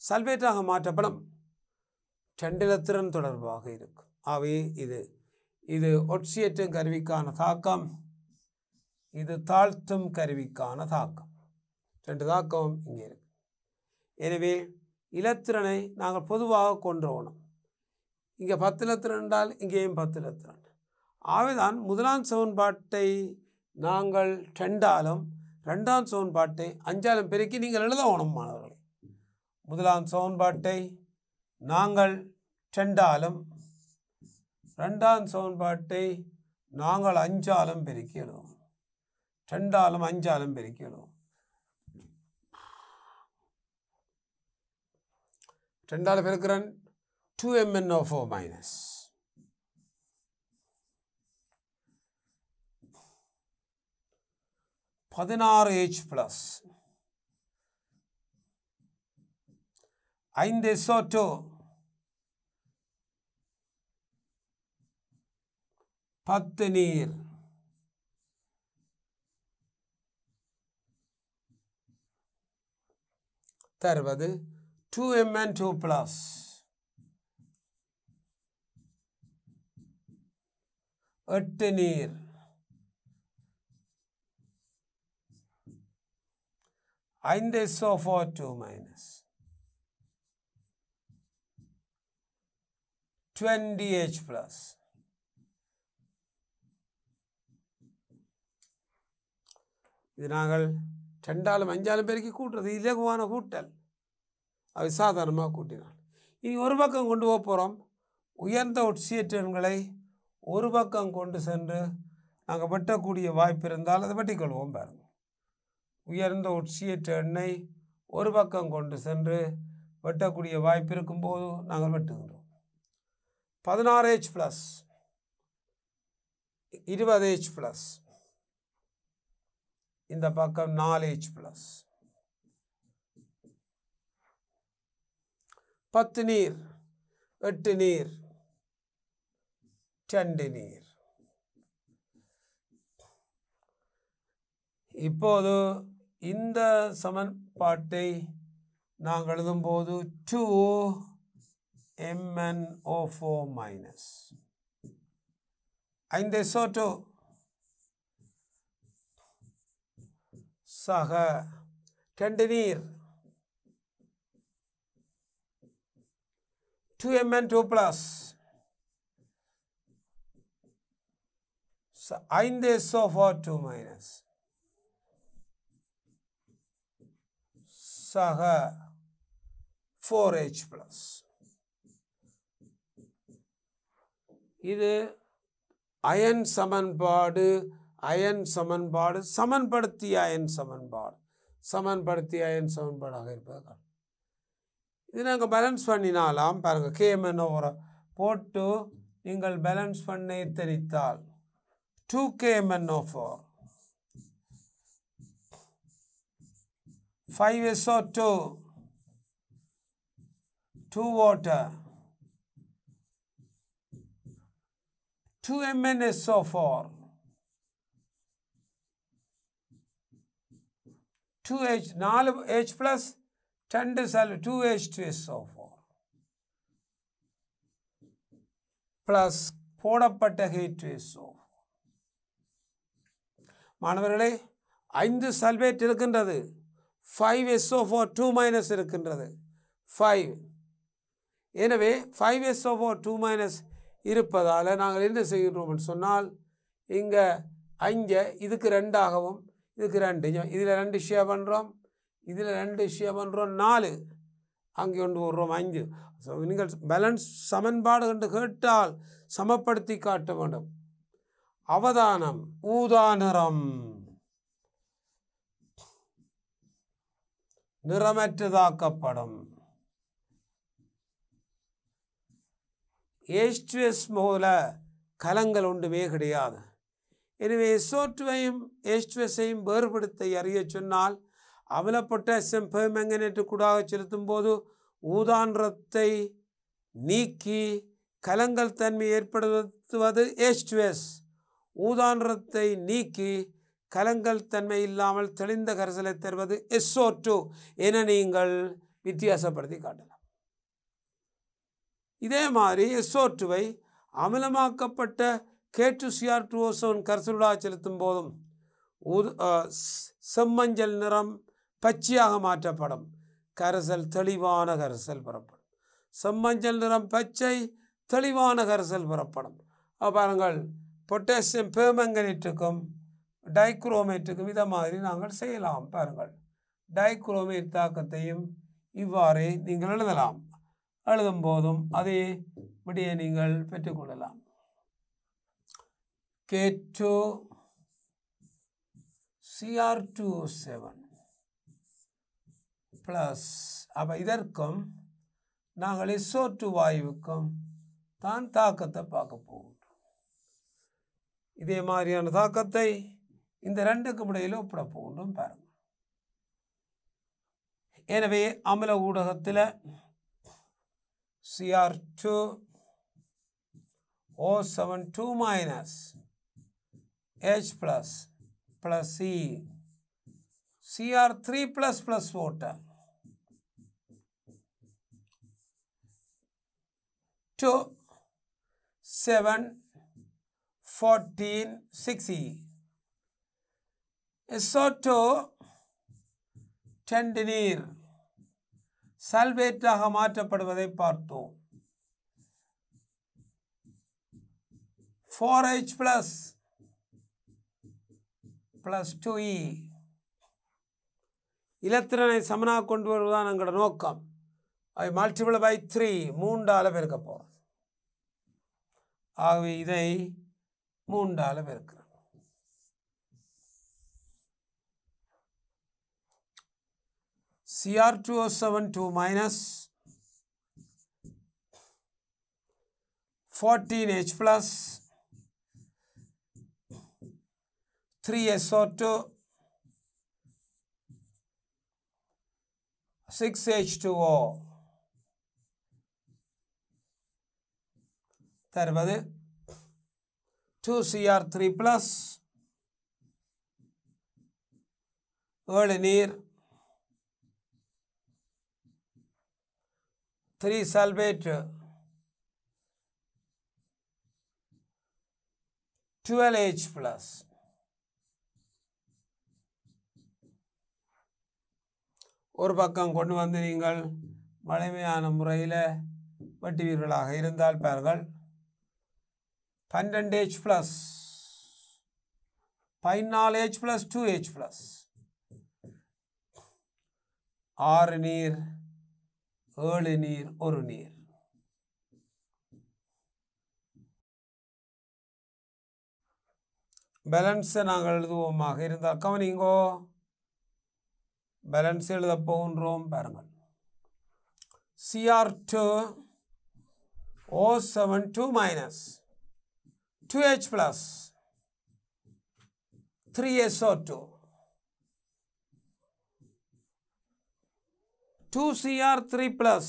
சல்பேட்டாக மாற்றப்படும் 2 இலத்திரன் தொடர்பாக இருக்கும். ஆகவே இது ஒட்சியேற்றும் கருவிக்கான தாக்கம், இது தாழ்த்தும் கருவிக்கான தாக்கம். 2 தாக்கம் இங்கே இருக்கு. எனவே இலத்திரனை நாங்கள் பொதுவாக கொண்டுவோம். இங்கே 10 இலத்திரன் என்றால் இங்கேயும் 10 இலத்திரன். ஆகவேதான் முதலாம் சமன்பாட்டை நாங்கள் 2ஆலும் 2ஆம் சமன்பாட்டை 5ஆலும் பெருக்கி நீங்கள் எழுதணும் மாணவர்களே. முதலாம் சமன்பாட்டை நாங்கள் 2ஆலும் 2ஆம் சமன்பாட்டை நாங்கள் 5ஆலும் பெருக்கி எழுதுவோம். 2ஆலும் 5ஆலும் பெருக்கி எழுதுவோம். 2ஆல் பெருக்கிறேன் 2MnO4 minus 16H plus 5 SO2 10 நீர் தருவது 2Mn2 plus 8 நீர் 5 SO4 2 minus 20H plus இது நாங்கள் 2ஆலும் 5ஆலும் பெருக்கி கூட்டுறது இலகுவான கூட்டல். அவை சாதாரணமாக கூட்டினான். இனி ஒரு பக்கம் கொண்டு போக போகிறோம். உயர்ந்த ஒட்சியேற்றங்களை ஒரு பக்கம் கொண்டு சென்று நாங்கள் வெட்டக்கூடிய வாய்ப்பு இருந்தால் அதை வெட்டிக்கொள்வோம். பாருங்கள், உயர்ந்த ஒட்சியேற்ற எண்ணெய் ஒரு பக்கம் கொண்டு சென்று வெட்டக்கூடிய வாய்ப்பு இருக்கும்போது நாங்கள் வெட்டுகின்றோம். 16H plus 20H plus இந்த பக்கம் 4H plus 10 நீர் 8 நீர் 2 நீர். இப்போது இந்த சமன்பாட்டை நாங்கள் எழுதும்போது 2MnO4 minus 5 SO2 சக 2 நீர் 2Mn2 plus 5 SO4 2 minus சக 4H plus. இது அயன் சமன்பாடு சமன்படுத்திய அயன் சமன்பாடாக இருப்பது. இது நாங்கள் பேலன்ஸ் பண்ணினாலாம். பாருங்கள், KMnO4 போட்டு நீங்கள் பேலன்ஸ் பண்ண தெரித்தால் 2KMnO4 5 SO2 2 water 2 MnSO4 2H 4H plus 2 2H2SO4 plus போடப்பட்ட H2SO4. மாணவர்களே, 5 சல்பேட் இருக்கின்றது, 5 SO4 2 மைனஸ் இருக்கின்றது 5. எனவே 5 SO4 2 மைனஸ் இருப்பதால் நாங்கள் என்ன செய்கிறோம் என்று சொன்னால், இங்கே 5 இதுக்கு 2ஆகவும் இதுக்கு 2, இதில் 2 ஷேர் பண்ணுறோம், இதில் 2 ஷேர் பண்ணுறோம் 4, அங்கே கொண்டு வருறோம் 5. ஸோ நீங்கள் பேலன்ஸ் சமன்பாடு என்று கேட்டால் சமப்படுத்தி காட்ட வேண்டும். அவதானம், ஊதா நிறம் நிறமற்றதாக்கப்படும். H2S போல கலங்கள் ஒன்றுமே கிடையாது. எனவே SO2வையும் H2Sஐயும் வேறுபடுத்த அறிய சொன்னால் அமில பொட்டாசியம் பெர்மங்கனேட்டு கூடாக செலுத்தும் போது ஊதா நிறத்தை நீக்கி கலங்கள் தன்மை ஏற்படுத்துவது H2S. ஊதா நிறத்தை நீக்கி கலங்கள் தன்மை இல்லாமல் தெளிந்த கரைசலை தருவது SO2 என நீங்கள் வித்தியாசப்படுத்தி காட்டலாம். இதே மாதிரி SO2வை அமிலமாக்கப்பட்ட K2Cr2O7 கரைசலுடாக செலுத்தும் போதும் செம்மஞ்சள் நிறம் பச்சையாக மாற்றப்படும். கரைசல் தெளிவான கரைசல் பெறப்படும். செம்மஞ்சள் நிறம் பச்சை, தெளிவான கரைசல் பெறப்படும். பாருங்கள், பொட்டாசியம் பெர்மங்கனேட்டுக்கும் டைக்ரோமேட்டுக்கும் இதை மாதிரி நாங்கள் செய்யலாம். பாருங்கள், டைக்ரோமேட் தாக்கத்தையும் இவ்வாறே நீங்கள் எழுதலாம். எழுதும் போதும் அதே விடையை நீங்கள் பெற்றுக்கொள்ளலாம். K2Cr2O7 ப்ளஸ் அப்போ இதற்கும் நாங்கள் SO2 வாயுவுக்கும் தான் தாக்கத்தை பார்க்க போகிறோம். இதே மாதிரியான தாக்கத்தை இந்த ரெண்டுக்கும் இடையில் ஒப்பிட போகின்றோம். பாருங்கள், எனவே அமில ஊடகத்தில் Cr2O7 2- H plus C Cr3 plus water 2 7 14 6E SO2 10 நீர் சல்பேட்டாக மாற்றப்படுவதை பார்த்தோம். 4H plus 2E இலத்திரனை சமனாக கொண்டு வருவதுதான் எங்களோட நோக்கம். அதை மல்டிபிள் பை 3 3ஆல் பெருக்க போகிறோம். ஆகவே இதை 3ஆல் பெருக்கிறோம். Cr2O7 2- 14H plus 3SO2 6H2O தருவது 2Cr3 plus 7 நீர் 3 சல்பேட் 12H plus ஒரு பக்கம் கொண்டு வந்து நீங்கள் வலிமையான முறையில் வெட்டுவீர்களாக இருந்தால் பாருங்கள், 12H plus 14H plus 2H plus 6 நீர் 7 நீர் 1 நீர். பேலன்ஸை நாங்கள் எழுதுவோமாக இருந்தால் கவனிங்கோ, பேலன்ஸ் எழுத போகின்றோம். பாருங்கள், Cr2O7 2- 2H plus 3SO2 2Cr3 plus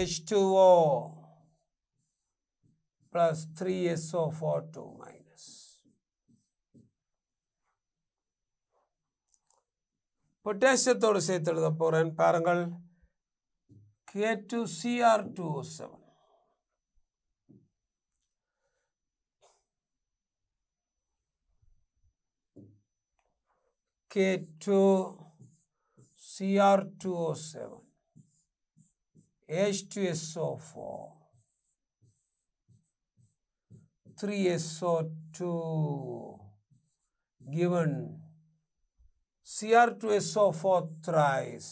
H2O plus 3SO4 2-. பொட்டாசியத்தோடு சேர்த்து எழுத போகிறேன். பாருங்கள், K2Cr2O7 K2Cr2O7 H2SO4 3SO2 given Cr2SO4 thrice.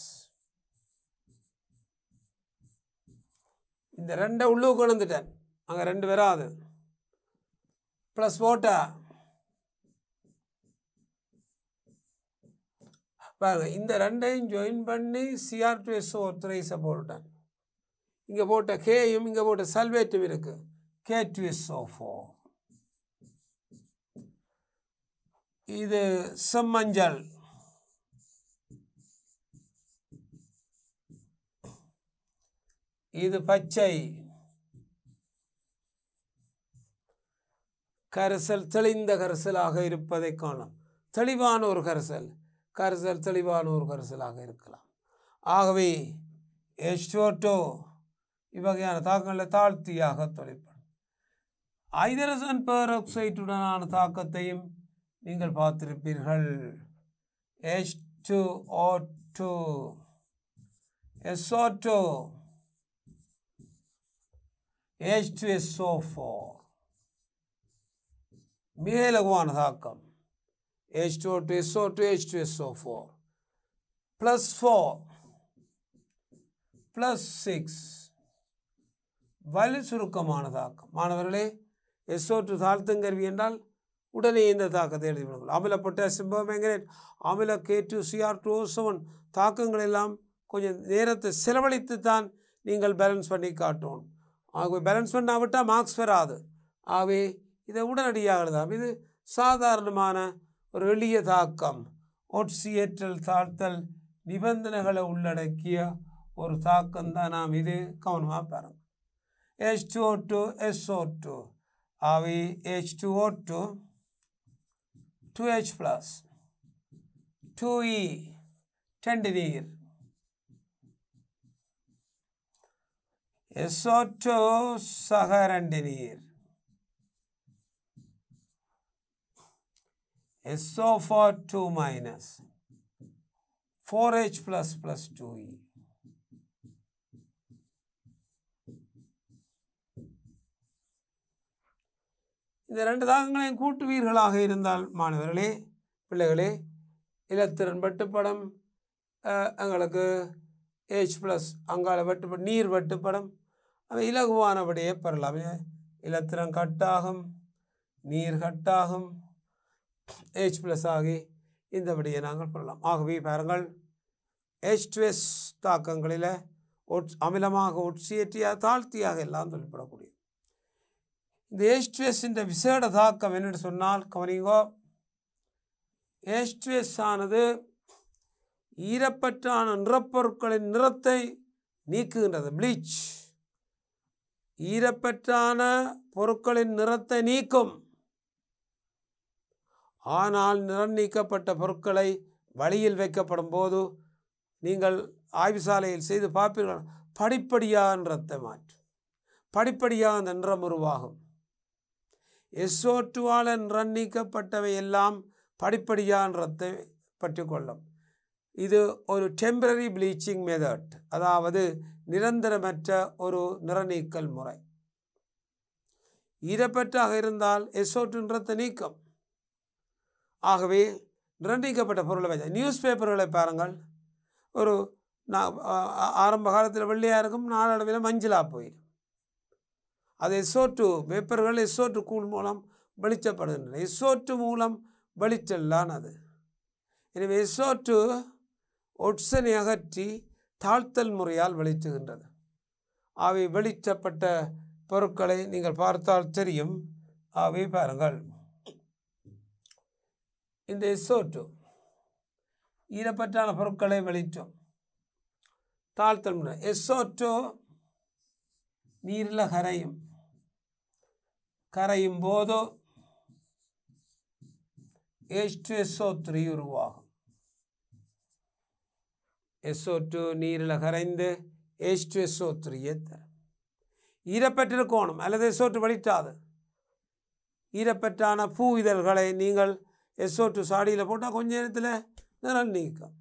இந்த ரெண்டை உள்ளுக்கு கொண்டுட்டேன், அங்கே 2 வராது. ப்ளஸ் வாட்டர் பாருங்க, இந்த ரெண்டையும் ஜாயின் பண்ணி Cr2SO3 போட்டேன். இங்கே போட்ட கேயும் இங்கே போட்ட சல்வேட்டும் இருக்கு. K2SO4. இது செம்மஞ்சள். இது பச்சை. கரைசல் தெளிந்த கரைசலாக இருப்பதை காணலாம். தெளிவான ஒரு கரைசல் தெளிவான ஒரு கரைசலாக இருக்கலாம். ஆகவே H2O2 இவ்வகையான தாக்கங்களில் தாழ்த்தியாக தொழிற்படும். ஹைட்ரஜன் பெராக்சைடுடனான தாக்கத்தையும் நீங்கள் பார்த்திருப்பீர்கள். H2O2 SO2 H2SO4 மிக இலகுவான தாக்கம். H2O2 SO2 H2SO4 +4 +6 வலு சுருக்கமான தாக்கம். மாணவர்களே, SO2 தாழ்த்தும் கருவி என்றால் உடனே இந்த தாக்கத்தை எழுதிவிடுங்கள். அமில பொட்டாசியம் பெர்மேங்கனேட், அமில K2Cr2O7 தாக்கங்கள் எல்லாம் கொஞ்சம் நேரத்தை செலவழித்து தான் நீங்கள் பேலன்ஸ் பண்ணி காட்டணும். ஆகவே பேலன்ஸ் பண்ணாவிட்டால் மார்க்ஸ் வராது. ஆகவே இதை உடனடியாக எழுதாம். இது சாதாரணமான ஒரு எளிய தாக்கம். ஒட்சியேற்றல் தாழ்த்தல் நிபந்தனைகளை உள்ளடக்கிய ஒரு தாக்கம் தான். நாம் இது கவனமாக பாருங்கள். H2O2 SO2 ஆகவே H2O2 2H plus 2E 10 நீர், SO2 சக 2 நீர், SO4 2 minus 4H plus plus 2E. இந்த ரெண்டு தாக்கங்களையும் கூட்டுவீர்களாக இருந்தால் மாணவர்களே, பிள்ளைகளே, இலத்திரன் வெட்டுப்படம் எங்களுக்கு H ப்ளஸ் அங்கால வெட்டுப்படம் நீர் வெட்டுப்படம் அவை இலகுவானபடியே பெறலாம். இலத்திரன் கட்டாகும், நீர் கட்டாகும், H ப்ளஸ் ஆகி இந்தபடியை நாங்கள் பெறலாம். ஆகவே பாருங்கள், H2S தாக்கங்களில் அமிலமாக ஒட்சியேற்றியாக தாழ்த்தியாக எல்லாம் தொழிற்படக்கூடிய இந்த H2S விசேட தாக்கம் என்னென்னு சொன்னால் கவனிங்கோ. H2S ஆனது ஈரப்பற்றான நிறப்பொருட்களின் நிறத்தை நீக்குகின்றது. ப்ளீச் ஈரப்பற்றான பொருட்களின் நிறத்தை நீக்கும். ஆனால் நிறம் நீக்கப்பட்ட பொருட்களை வழியில் வைக்கப்படும் போது நீங்கள் ஆய்வுசாலையில் செய்து பார்ப்பீர்கள், படிப்படியாக நிறத்தை மாற்றும், படிப்படியாக அந்த நிறம் உருவாகும். SO2ஆல் நிறம் நீக்கப்பட்டவை எல்லாம் படிப்படியாக நிறத்தை பற்றி கொள்ளும். இது ஒரு டெம்பரரி ப்ளீச்சிங் மெத்தட், அதாவது நிரந்தரமற்ற ஒரு நிறநீக்கல் முறை. ஈரப்பற்றாக இருந்தால் SO2 நிறத்தை நீக்கும். ஆகவே நிறநீக்கப்பட்ட பொருளை வச்ச நியூஸ் பேப்பர்களை பாருங்கள். ஒரு ஆரம்ப காலத்தில் வெள்ளையாக இருக்கும், நாளடைவில் மஞ்சளாக போயிடும். அது SO2 பேப்பர்கள் SO2 கூழ் மூலம் வெளிச்சப்படுகின்றன. SO2 மூலம் வெளிச்செல்லான் அது. எனவே SO2 ஒட்சனை அகற்றி தாழ்த்தல் முறையால் வெளிச்சுகின்றது. அவை வெளிச்சப்பட்ட பொருட்களை நீங்கள் பார்த்தால் தெரியும். அவை பாருங்கள், இந்த SO2 ஈரப்பற்றான பொருட்களை வெளிச்சம் தாழ்த்தல் முறை. SO2 நீரில் கரையும் போது H2SO3 உருவாகும். SO2 நீரில் கரைந்து H2SO3 தரும். ஈரப்பற்றிருக்கணும் அல்லது SO2 வெளிட்டாது. ஈரப்பற்றான பூ இதழ்களை நீங்கள் SO2 சாடியில் போட்டால் கொஞ்ச நேரத்தில் நிறம் நீக்கும்.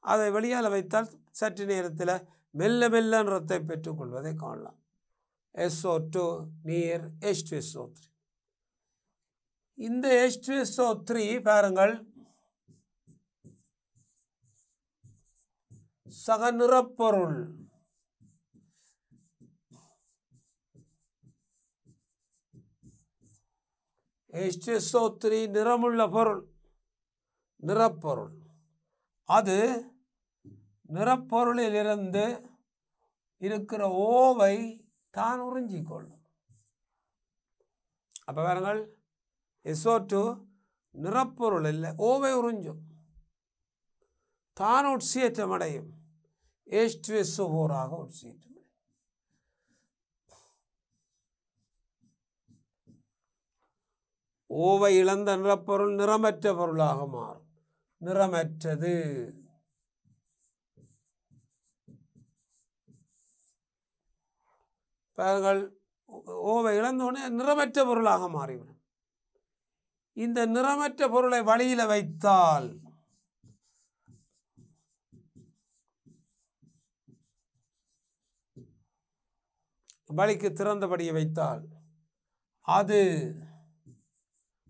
அதை வெளியால் வைத்தால் சற்று நேரத்தில் மெல்ல மெல்ல நிறத்தை பெற்றுக்கொள்வதை காணலாம். SO2 நீர் H2SO3. இந்த H2SO3 பாருங்கள், சக நிறப்பொருள். H2SO3 நிறமுள்ள பொருள், நிறப்பொருள். அது நிறப்பொருளிலிருந்து இருக்கிற ஓவை தான் உறிஞ்சிக்கொள்ளும். அப்போ பாருங்கள், SO2 நிறப்பொருள் இல்லை, ஓவை உறிஞ்சும், தான் உட்சியேற்றம் அடையும், H2SO4 உட்சியேற்றம். ஓவை இழந்த நிறப்பொருள் நிறமற்ற பொருளாக மாறும். நிறமற்றது. பாருங்கள், ஓவை இழந்தோடனே நிறமற்ற பொருளாக மாறிவிடும். இந்த நிறமற்ற பொருளை வழியில் வைத்தால் வழிக்கு திறந்தபடியை வைத்தால் அது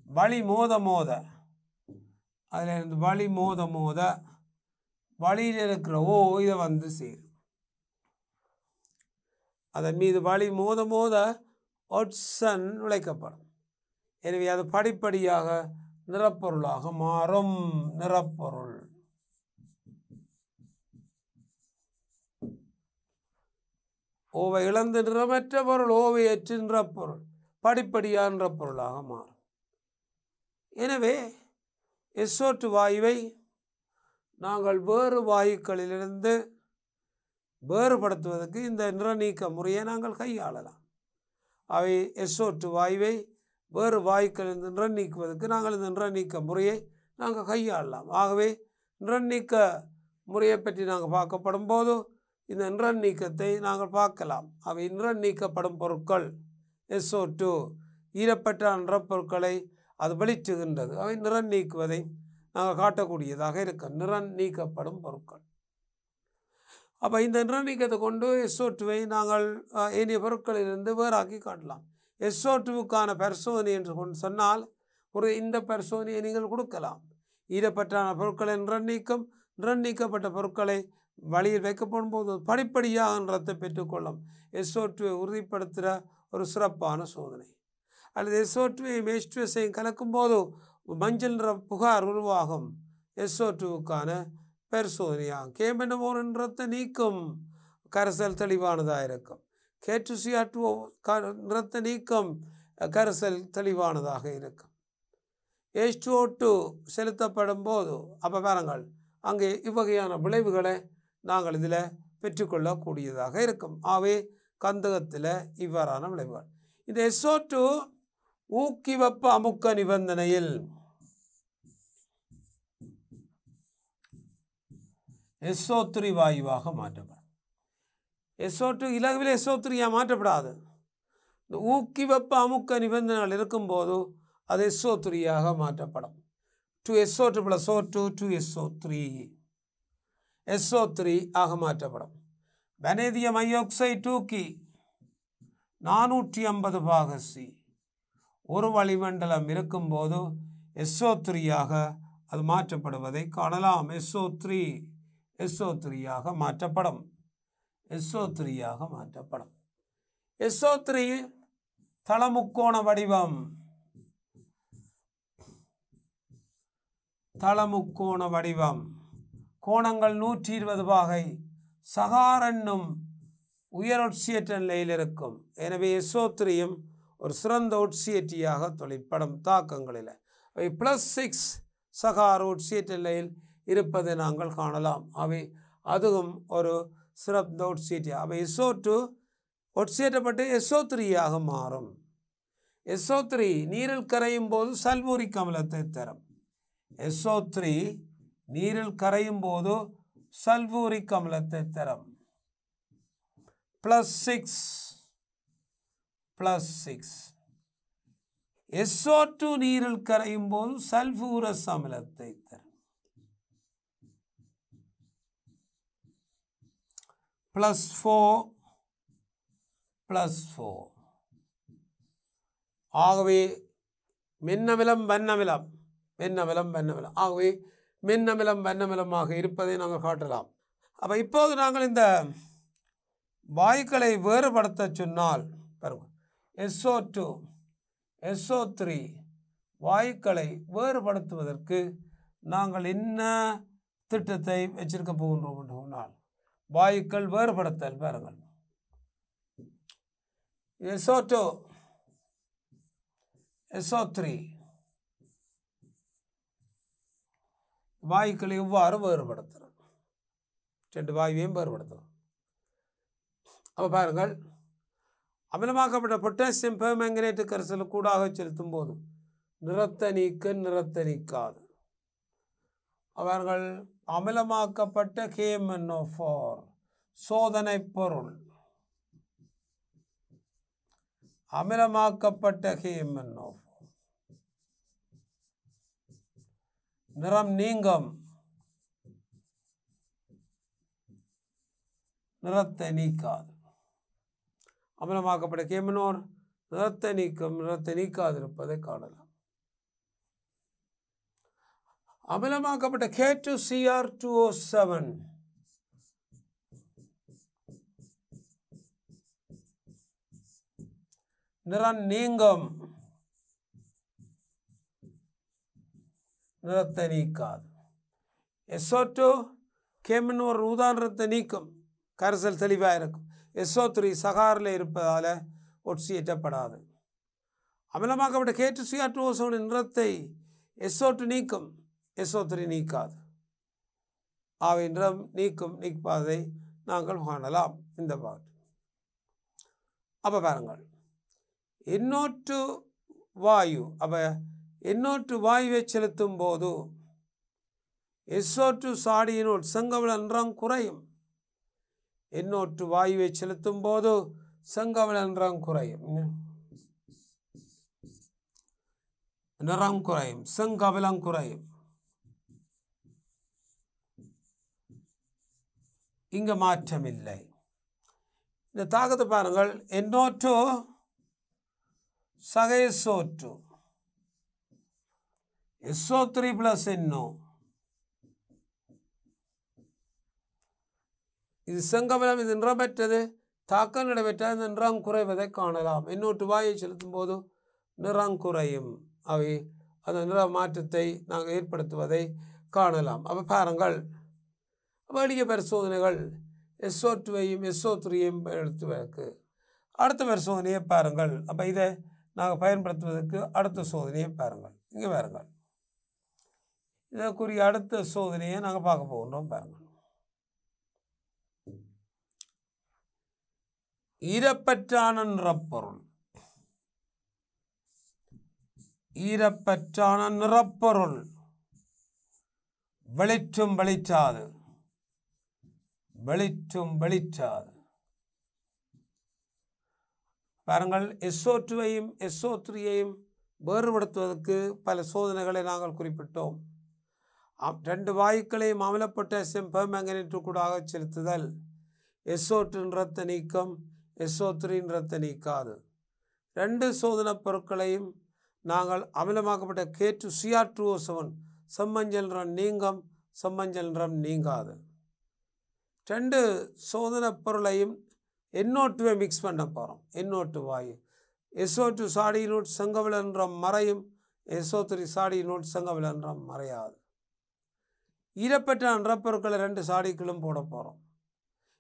வழி மோத மோத அதில் வழி மோத மோத வழியில் இருக்கிற இதை வந்து சேரும். அதன் மீது வழி மோத மோத ஒட்சன் நுழைக்கப்படும். எனவே அது படிப்படியாக நிறப்பொருளாக மாறும். நிறப்பொருள் ஓவை இழந்து நிறமற்ற பொருள், ஓவை ஏற்று நிறப்பொருள், படிப்படியாக நிறப்பொருளாக மாறும். எனவே SO2 வாயுவை நாங்கள் வேறு வாயுக்களிலிருந்து வேறுபடுத்துவதற்கு இந்த நிறநீக்க முறையை நாங்கள் கையாளலாம். அவை SO2 வாயுவை வேறு வாயுக்களிலிருந்து நிறம் நீக்குவதற்கு நாங்கள் இந்த நிறநீக்க முறையை நாங்கள் கையாளலாம். ஆகவே நிறநீக்க முறையை பற்றி நாங்கள் பார்க்கப்படும் போது இந்த நிறம் நீக்கத்தை நாங்கள் பார்க்கலாம். அவை நிறம் நீக்கப்படும் பொருட்கள் SO2 ஈரப்பட்ட நிறப்பொருட்களை அது வெளிச்சுகின்றது. அவை நிறம் நீக்குவதை நாங்கள் காட்டக்கூடியதாக இருக்கும். நிறம் நீக்கப்படும் பொருட்கள். அப்போ இந்த நிறம் நீக்கத்தை கொண்டு SO2வை நாங்கள் ஏனைய பொருட்களிலிருந்து வேறாக்கி காட்டலாம். SO2வுக்கான பரிசோதனை என்று சொன்னால் இந்த பரிசோதனையை நீங்கள் கொடுக்கலாம். ஈரப்பட்டான பொருட்களை நிறம் நீக்கப்பட்ட பொருட்களை வழியில் வைக்கப்படும் போது படிப்படியாக நிறத்தை பெற்றுக்கொள்ளும் SO2வை உறுதிப்படுத்துகிற ஒரு சிறப்பான சோதனை. அல்லது SO2வையும் H2Sஐயும் கலக்கும் போது மஞ்சள் நிற புகார் உருவாகும் SO2வுக்கான பரிசோதனையாகும். K-NO4 நிறத்தை நீக்கும், கரைசல் தெளிவானதாக இருக்கும். K2Cr2 நிறத்தை நீக்கும், கரைசல் தெளிவானதாக இருக்கும். H2O2 செலுத்தப்படும் போது அப்போ பாருங்கள், அங்கே இவ்வகையான விளைவுகளை நாங்கள் இதில் பெற்றுக்கொள்ளக்கூடியதாக இருக்கும். ஆகவே கந்தகத்தில் இவ்வாறான விளைவுகள். இந்த SO2 ஊக்கி வெப்ப அமுக்க நிபந்தனையில் SO3 வாயுவாக மாற்றப்படும். SO2 இலகுவில் SO3 மாற்றப்படாது. இந்த ஊக்கி வெப்ப அமுக்க நிபந்தனைகள் இருக்கும்போது அது SO3 மாற்றப்படும். 2SO2 + O2 2SO3 SO3 ஆக மாற்றப்படும். வனேதியம் ஐயோக்சைடு தூக்கி 450 பாக C ஒரு வளிமண்டலம் இருக்கும்போது SO3 அது மாற்றப்படுவதை காணலாம். SO3 மாற்றப்படும். SO3 மாற்றப்படும். SO3 தளமுக்கோண வடிவம். தளமுக்கோண வடிவம், கோணங்கள் 120 பாகை, சகார் என்னும் உயர் ஒட்சியேற்ற நிலையில் இருக்கும். எனவே SO3 ஒரு சிறந்த ஒட்சியேற்றியாக தொழிற்படும் தாக்கங்களில். அவை +6 சகார் ஒட்சியேற்ற நிலையில் இருப்பதை நாங்கள் காணலாம். அவை அதுவும் ஒரு சிறந்த ஒட்சியேற்றி. அவை SO2 ஒட்சியேற்றப்பட்டு SO3 மாறும். SO3 நீரில் கரையும் போது சல்பூரிக் அமிலத்தை தரும். SO3 நீரில் கரையும் போது சல்பூரிக் அமிலத்தை தரும். +6 SO2 நீரில் கரையும் போது சல்பூரஸ் அமிலத்தை தரும். +4 ஆகவே மென்னமிலம் வன்னமிலம் ஆகவே மென்னமிலம் வன்னமிலமாக இருப்பதை நாங்கள் காட்டலாம். அப்போ இப்போது நாங்கள் இந்த வாயுக்களை வேறுபடுத்த சொன்னால் பாருங்கள், SO2 SO3 வாயுக்களை வேறுபடுத்துவதற்கு நாங்கள் என்ன திட்டத்தை வச்சிருக்க போகின்றோம் என்று சொன்னால் வாயுக்கள் வேறுபடுத்தல் பாருங்கள். SO2 SO3 வாயுக்களை எவ்வாறு வேறுபடுத்துகிறோம்? ரெண்டு வாயுவையும் வேறுபடுத்துகிறோம். அப்போ பாருங்கள், அமிலமாக்கப்பட்ட பொட்டாசியம் பெர்மேங்கனேட்டு கரைசல் கூடாக செலுத்தும் போது நிறத்தை நீக்காது. அவர்கள் அமிலமாக்கப்பட்ட KMnO4 சோதனை பொருள். அமிலமாக்கப்பட்ட KMnO4 நிறம் நீங்கும், நிறத்தை நீக்காது. அமிலமாக்கப்பட்ட KMnO4 நிறத்தை நீக்காதிருப்பதை காணலாம். அமிலமாக்கப்பட்ட K2Cr2O7 நிறம் நீங்கும், நிறத்தை நீக்காது. SO2 KMnO4 ஊதா நிறத்தை நீக்கும், கரைசல் தெளிவாக இருக்கும். SO3 சகாரில் இருப்பதால் ஒட்சியேற்றப்படாது. அமிலமாக்கப்பட்ட K2Cr2O7 நிறத்தை SO2 நீக்கும், SO3 நீக்காது. அவை நிறம் நீக்காதை நாங்கள் காணலாம் இந்த பாட்டு. அப்போ பாருங்கள், NO2 வாயு, அப்போ NO2 வாயுவை செலுத்தும் போது SO2 சாடியினோடு செங்கவள நிறம் குறையும். NO2 வாயுவை செலுத்தும் போது செங்கவள நிறம் குறையும், நிறம் குறையும், செங்கவலம் குறையும். இங்க மாற்றம் இல்லை. இந்த தாக்கத்தை பாருங்கள், NO2 சக SO2 SO3 + NO, இது செங்கவலம், இது நிறமற்றது. தாக்கம் நடைபெற்றால் இந்த நிறம் குறைவதை காணலாம். NO2 வாயை செலுத்தும் போது நிறம் குறையும். அவை அந்த நிற மாற்றத்தை நாங்கள் ஏற்படுத்துவதை காணலாம். அப்போ பாருங்கள், வணிக பரிசோதனைகள் SO2வையும் SO3யையும் பயன்படுத்துவதற்கு அடுத்த பரிசோதனையை பாருங்கள். அப்போ இதை நாங்கள் பயன்படுத்துவதற்கு அடுத்த சோதனையை பாருங்கள். இங்கே பாருங்கள், இதற்குரிய அடுத்த சோதனையை நாங்கள் பார்க்க போகின்றோம். பாருங்கள், ஈரப்பற்றான நிறப்பொருள். ஈரப்பற்றான நிறப்பொருள் வெளிச்சாது. பாருங்கள், SO2வையும் SO3யையும் வேறுபடுத்துவதற்கு பல சோதனைகளை நாங்கள் குறிப்பிட்டோம். ரெண்டு வாயுக்களையும் அமில பொட்டாசியம் பெர்மேங்கனேட்டு கூடாக செலுத்துதல் SO2 நிறத்தை நீக்கம், SO3 நிறத்தை நீக்காது. ரெண்டு சோதனை பொருட்களையும் நாங்கள் அமிலமாக்கப்பட்ட K2Cr2O7 செம்மஞ்சள் நிறம் நீங்கும், செம்மஞ்சள் நிறம் நீங்காது. ரெண்டு சோதனை பொருளையும் NO2வை மிக்ஸ் பண்ண போகிறோம். NO2 வாயு SO2 சாடியினோடு செங்கவள நிறம் மறையும், SO3 சாடியினோடு செங்கவள நிறம் மறையாது. ஈரப்பற்ற நிறப்பொருட்களை ரெண்டு சாடிகளும் போட போகிறோம்.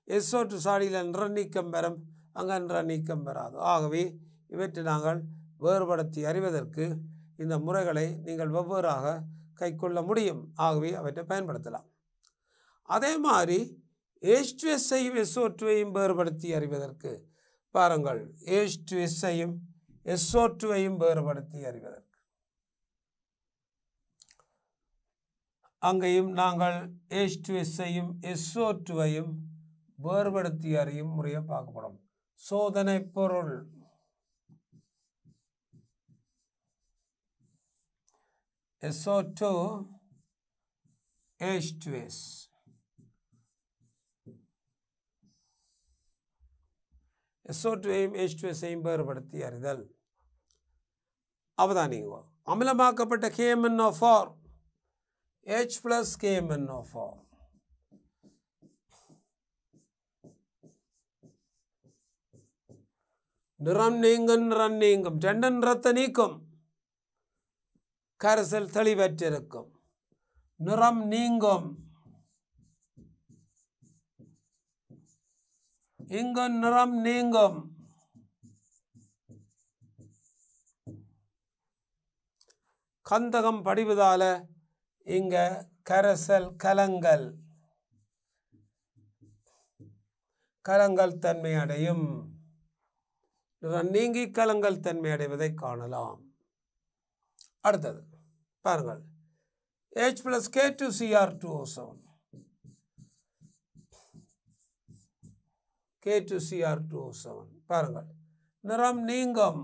SO2 சாடியில் நிற நீக்கம் பெறும், அங்கே நிற நீக்கம் பெறாது. ஆகவே இவற்றை நாங்கள் வேறுபடுத்தி அறிவதற்கு இந்த முறைகளை நீங்கள் வெவ்வேறாக கைக்கொள்ள முடியும். ஆகவே அவற்றை பயன்படுத்தலாம். அதே மாதிரி H2Sஐயும் SO2வையும் வேறுபடுத்தி அறிவதற்கு பாருங்கள், H2Sஐயும் SO2வையும் வேறுபடுத்தி அறிவதற்கு அங்கேயும் நாங்கள் H2Sஐயும் SO2வையும் வேறுபடுத்தி அறியும் முறையை பார்க்கப்படும். சோதனை பொருள் SO2 H2S. SO2வையும் H2Sஐயும் வேறுபடுத்தி அறிதல். அவதானிங்க, அமிலமாக்கப்பட்ட KMnO4 H plus KMnO4 நிறம் நீங்கும், ரெண்டு நிறத்தை நீக்கும், கரைசல் தெளிவற்றிருக்கும். நிறம் நீங்கும், இங்கு நிறம் நீங்கும். கந்தகம் படிவதால இங்க கரைசல் கலங்கல் தன்மை அடையும். நீங்கி கலங்கல் தன்மை அடைவதை காணலாம். அடுத்தது பாருங்கள், H plus K2Cr2O7 K2Cr2O7 பாருங்கள், நிறம் நீங்கும்.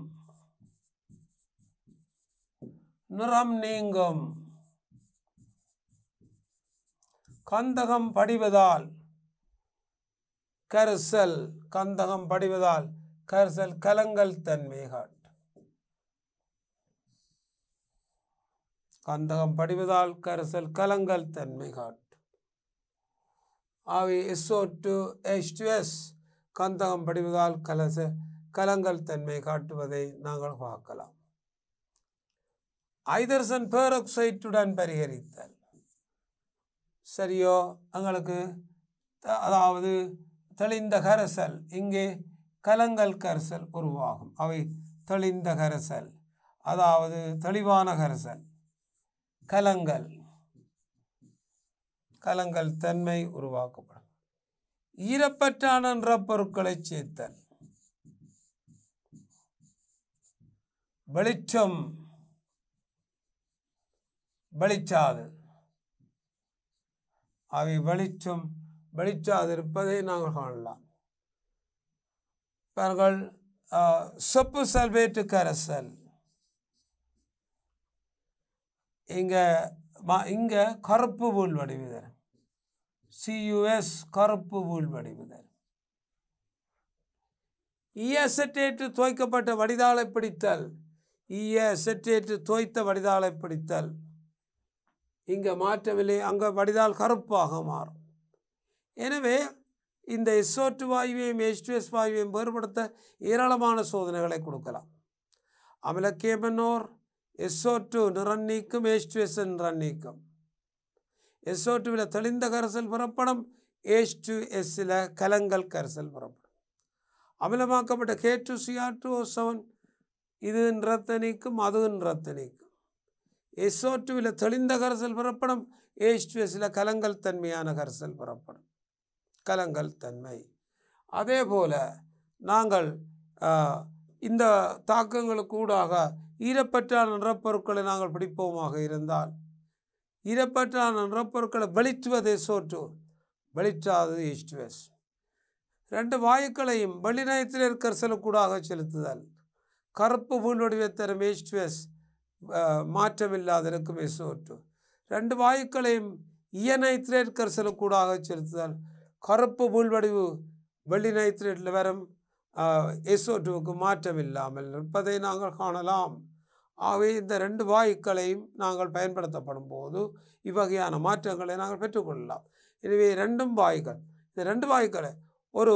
கந்தகம் படிவதால் கரைசல் கலங்கல் தன்மை காட்டும். கந்தகம் படிவதால் கரைசல் கலங்கல் தன்மை காட்டும். ஆகவே SO2 H2S கந்தகம் படிவதால் கலங்கல் தன்மை காட்டுவதை நாங்கள் பார்க்கலாம். ஐதரசன் பெராக்சைட்டுடன் பரிகரித்தல் சரியோ? எங்களுக்கு அதாவது தெளிந்த கரைசல், இங்கே கலங்கல் கரைசல் உருவாகும். அவை தெளிந்த கரைசல், அதாவது தெளிவான கரைசல், கலங்கல் தன்மை உருவாக்கப்படும். ஈரப்பற்றான நிறப்பொருட்களை சேர்த்தல், வெளிச்சாது, அவை வெளிச்சாது இருப்பதை நாங்கள் காணலாம். பாருங்கள், செப்பு சல்பேட்டு கரைசல், இங்க கருப்பு பூல் வடிவுதல், CuS கருப்பு பூல் வடிவுதல். ஈயசெட்டேட்டு தோய்க்கப்பட்ட வடிதாளை பிடித்தல், ஈயசெட்டேட்டு தோய்த்த வடிதாளை பிடித்தல். இங்கே மாற்றவில்லை, அங்கே வடிதால் கருப்பாக மாறும். எனவே இந்த SO2 வாயுவையும் H2S வாயுவையும் வேறுபடுத்த ஏராளமான சோதனைகளை கொடுக்கலாம். அமிலக்கேமனோர் SO2 நிறம் நீக்கும், H2S நிறம் நீக்கும். SO2 தெளிந்த கரைசல் புறப்படும், H2S கலங்கல் கரைசல் புறப்படும். அமிலமாக்கப்பட்ட K2Cr2O7 இது நிறத்தை நீக்கும், அது நிறத்தை நீக்கும். SO2 தெளிந்த கரைசல் புறப்படும், H2S கலங்கல் தன்மையான கரைசல் புறப்படும். கலங்கல் தன்மை. அதே போல நாங்கள் இந்த தாக்கங்களுக்கு ஊடாக ஈரப்பற்றான நிறப்பொருட்களை நாங்கள் பிடிப்போமாக இருந்தால், ஈரப்பற்றான நிறப்பொருட்களை வெளிச்சுவது SO2, வெளிச்சாது H2S. ரெண்டு வாயுக்களையும் வெளிநயத்தில் கரைசலுக்கூடாக செலுத்துதல், கருப்பு பூல் வடிவை தரும் H2S, மாற்றமில்லாத இருக்கும் SO2. ரெண்டு வாயுக்களையும் ஈயநைத்ரேட் கரைசலுக்கூடாக செலுத்துதல், கருப்பு பூல் வடிவு வெள்ளி நைத்ரேட்டில் வரும் SO2க்கு மாற்றமில்லாமல் இருப்பதை நாங்கள் காணலாம். ஆகவே இந்த ரெண்டு வாயுக்களையும் நாங்கள் பயன்படுத்தப்படும் போது இவ்வகையான மாற்றங்களை நாங்கள் பெற்றுக்கொள்ளலாம். எனவே இந்த ரெண்டு வாயுக்களை ஒரு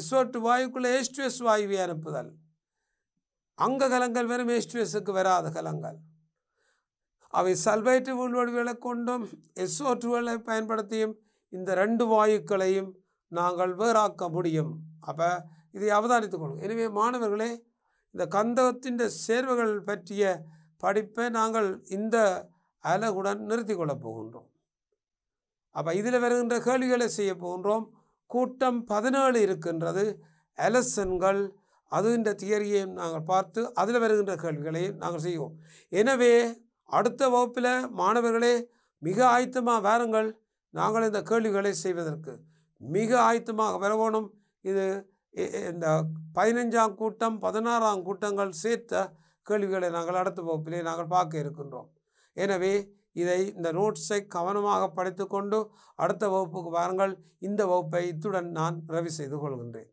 SO2 வாயுக்குள்ளே H2S வாயுவை அனுப்புதல், அங்க கலங்கள் வெறும் H2Sக்கு வராத கலங்கள். அவை சல்பைட்டு உள்வடிவுகளை கொண்டும் SO2களை பயன்படுத்தியும் இந்த ரெண்டு வாயுக்களையும் நாங்கள் வேறாக்க முடியும். அப்போ இதை அவதானித்துக் கொள்ளும். எனவே மாணவர்களே, இந்த கந்தகத்தின் சேர்வுகள் பற்றிய படிப்பை நாங்கள் இந்த அலகுடன் நிறுத்தி கொள்ளப் போகின்றோம். அப்போ இதில் வருகின்ற கேள்விகளை செய்ய போகின்றோம். கூட்டம் 17 இருக்கின்றது, அலசன்கள், அது இந்த தியரியை நாங்கள் பார்த்து அதில் வருகின்ற கேள்விகளையும் நாங்கள் செய்வோம். எனவே அடுத்த வகுப்பில் மாணவர்களே மிக ஆயத்தமாக வாருங்கள். நாங்கள் இந்த கேள்விகளை செய்வதற்கு மிக ஆயத்தமாக வரவேணும். இது இந்த 15ஆம் கூட்டம் 16ஆம் கூட்டங்கள் சேர்த்த கேள்விகளை நாங்கள் அடுத்த வகுப்பிலே நாங்கள் பார்க்க இருக்கின்றோம். எனவே இந்த நோட்ஸை கவனமாக படித்து கொண்டு அடுத்த வகுப்புக்கு வாருங்கள். இந்த வகுப்பை இத்துடன் நான் நிறைவு செய்து கொள்கின்றேன்.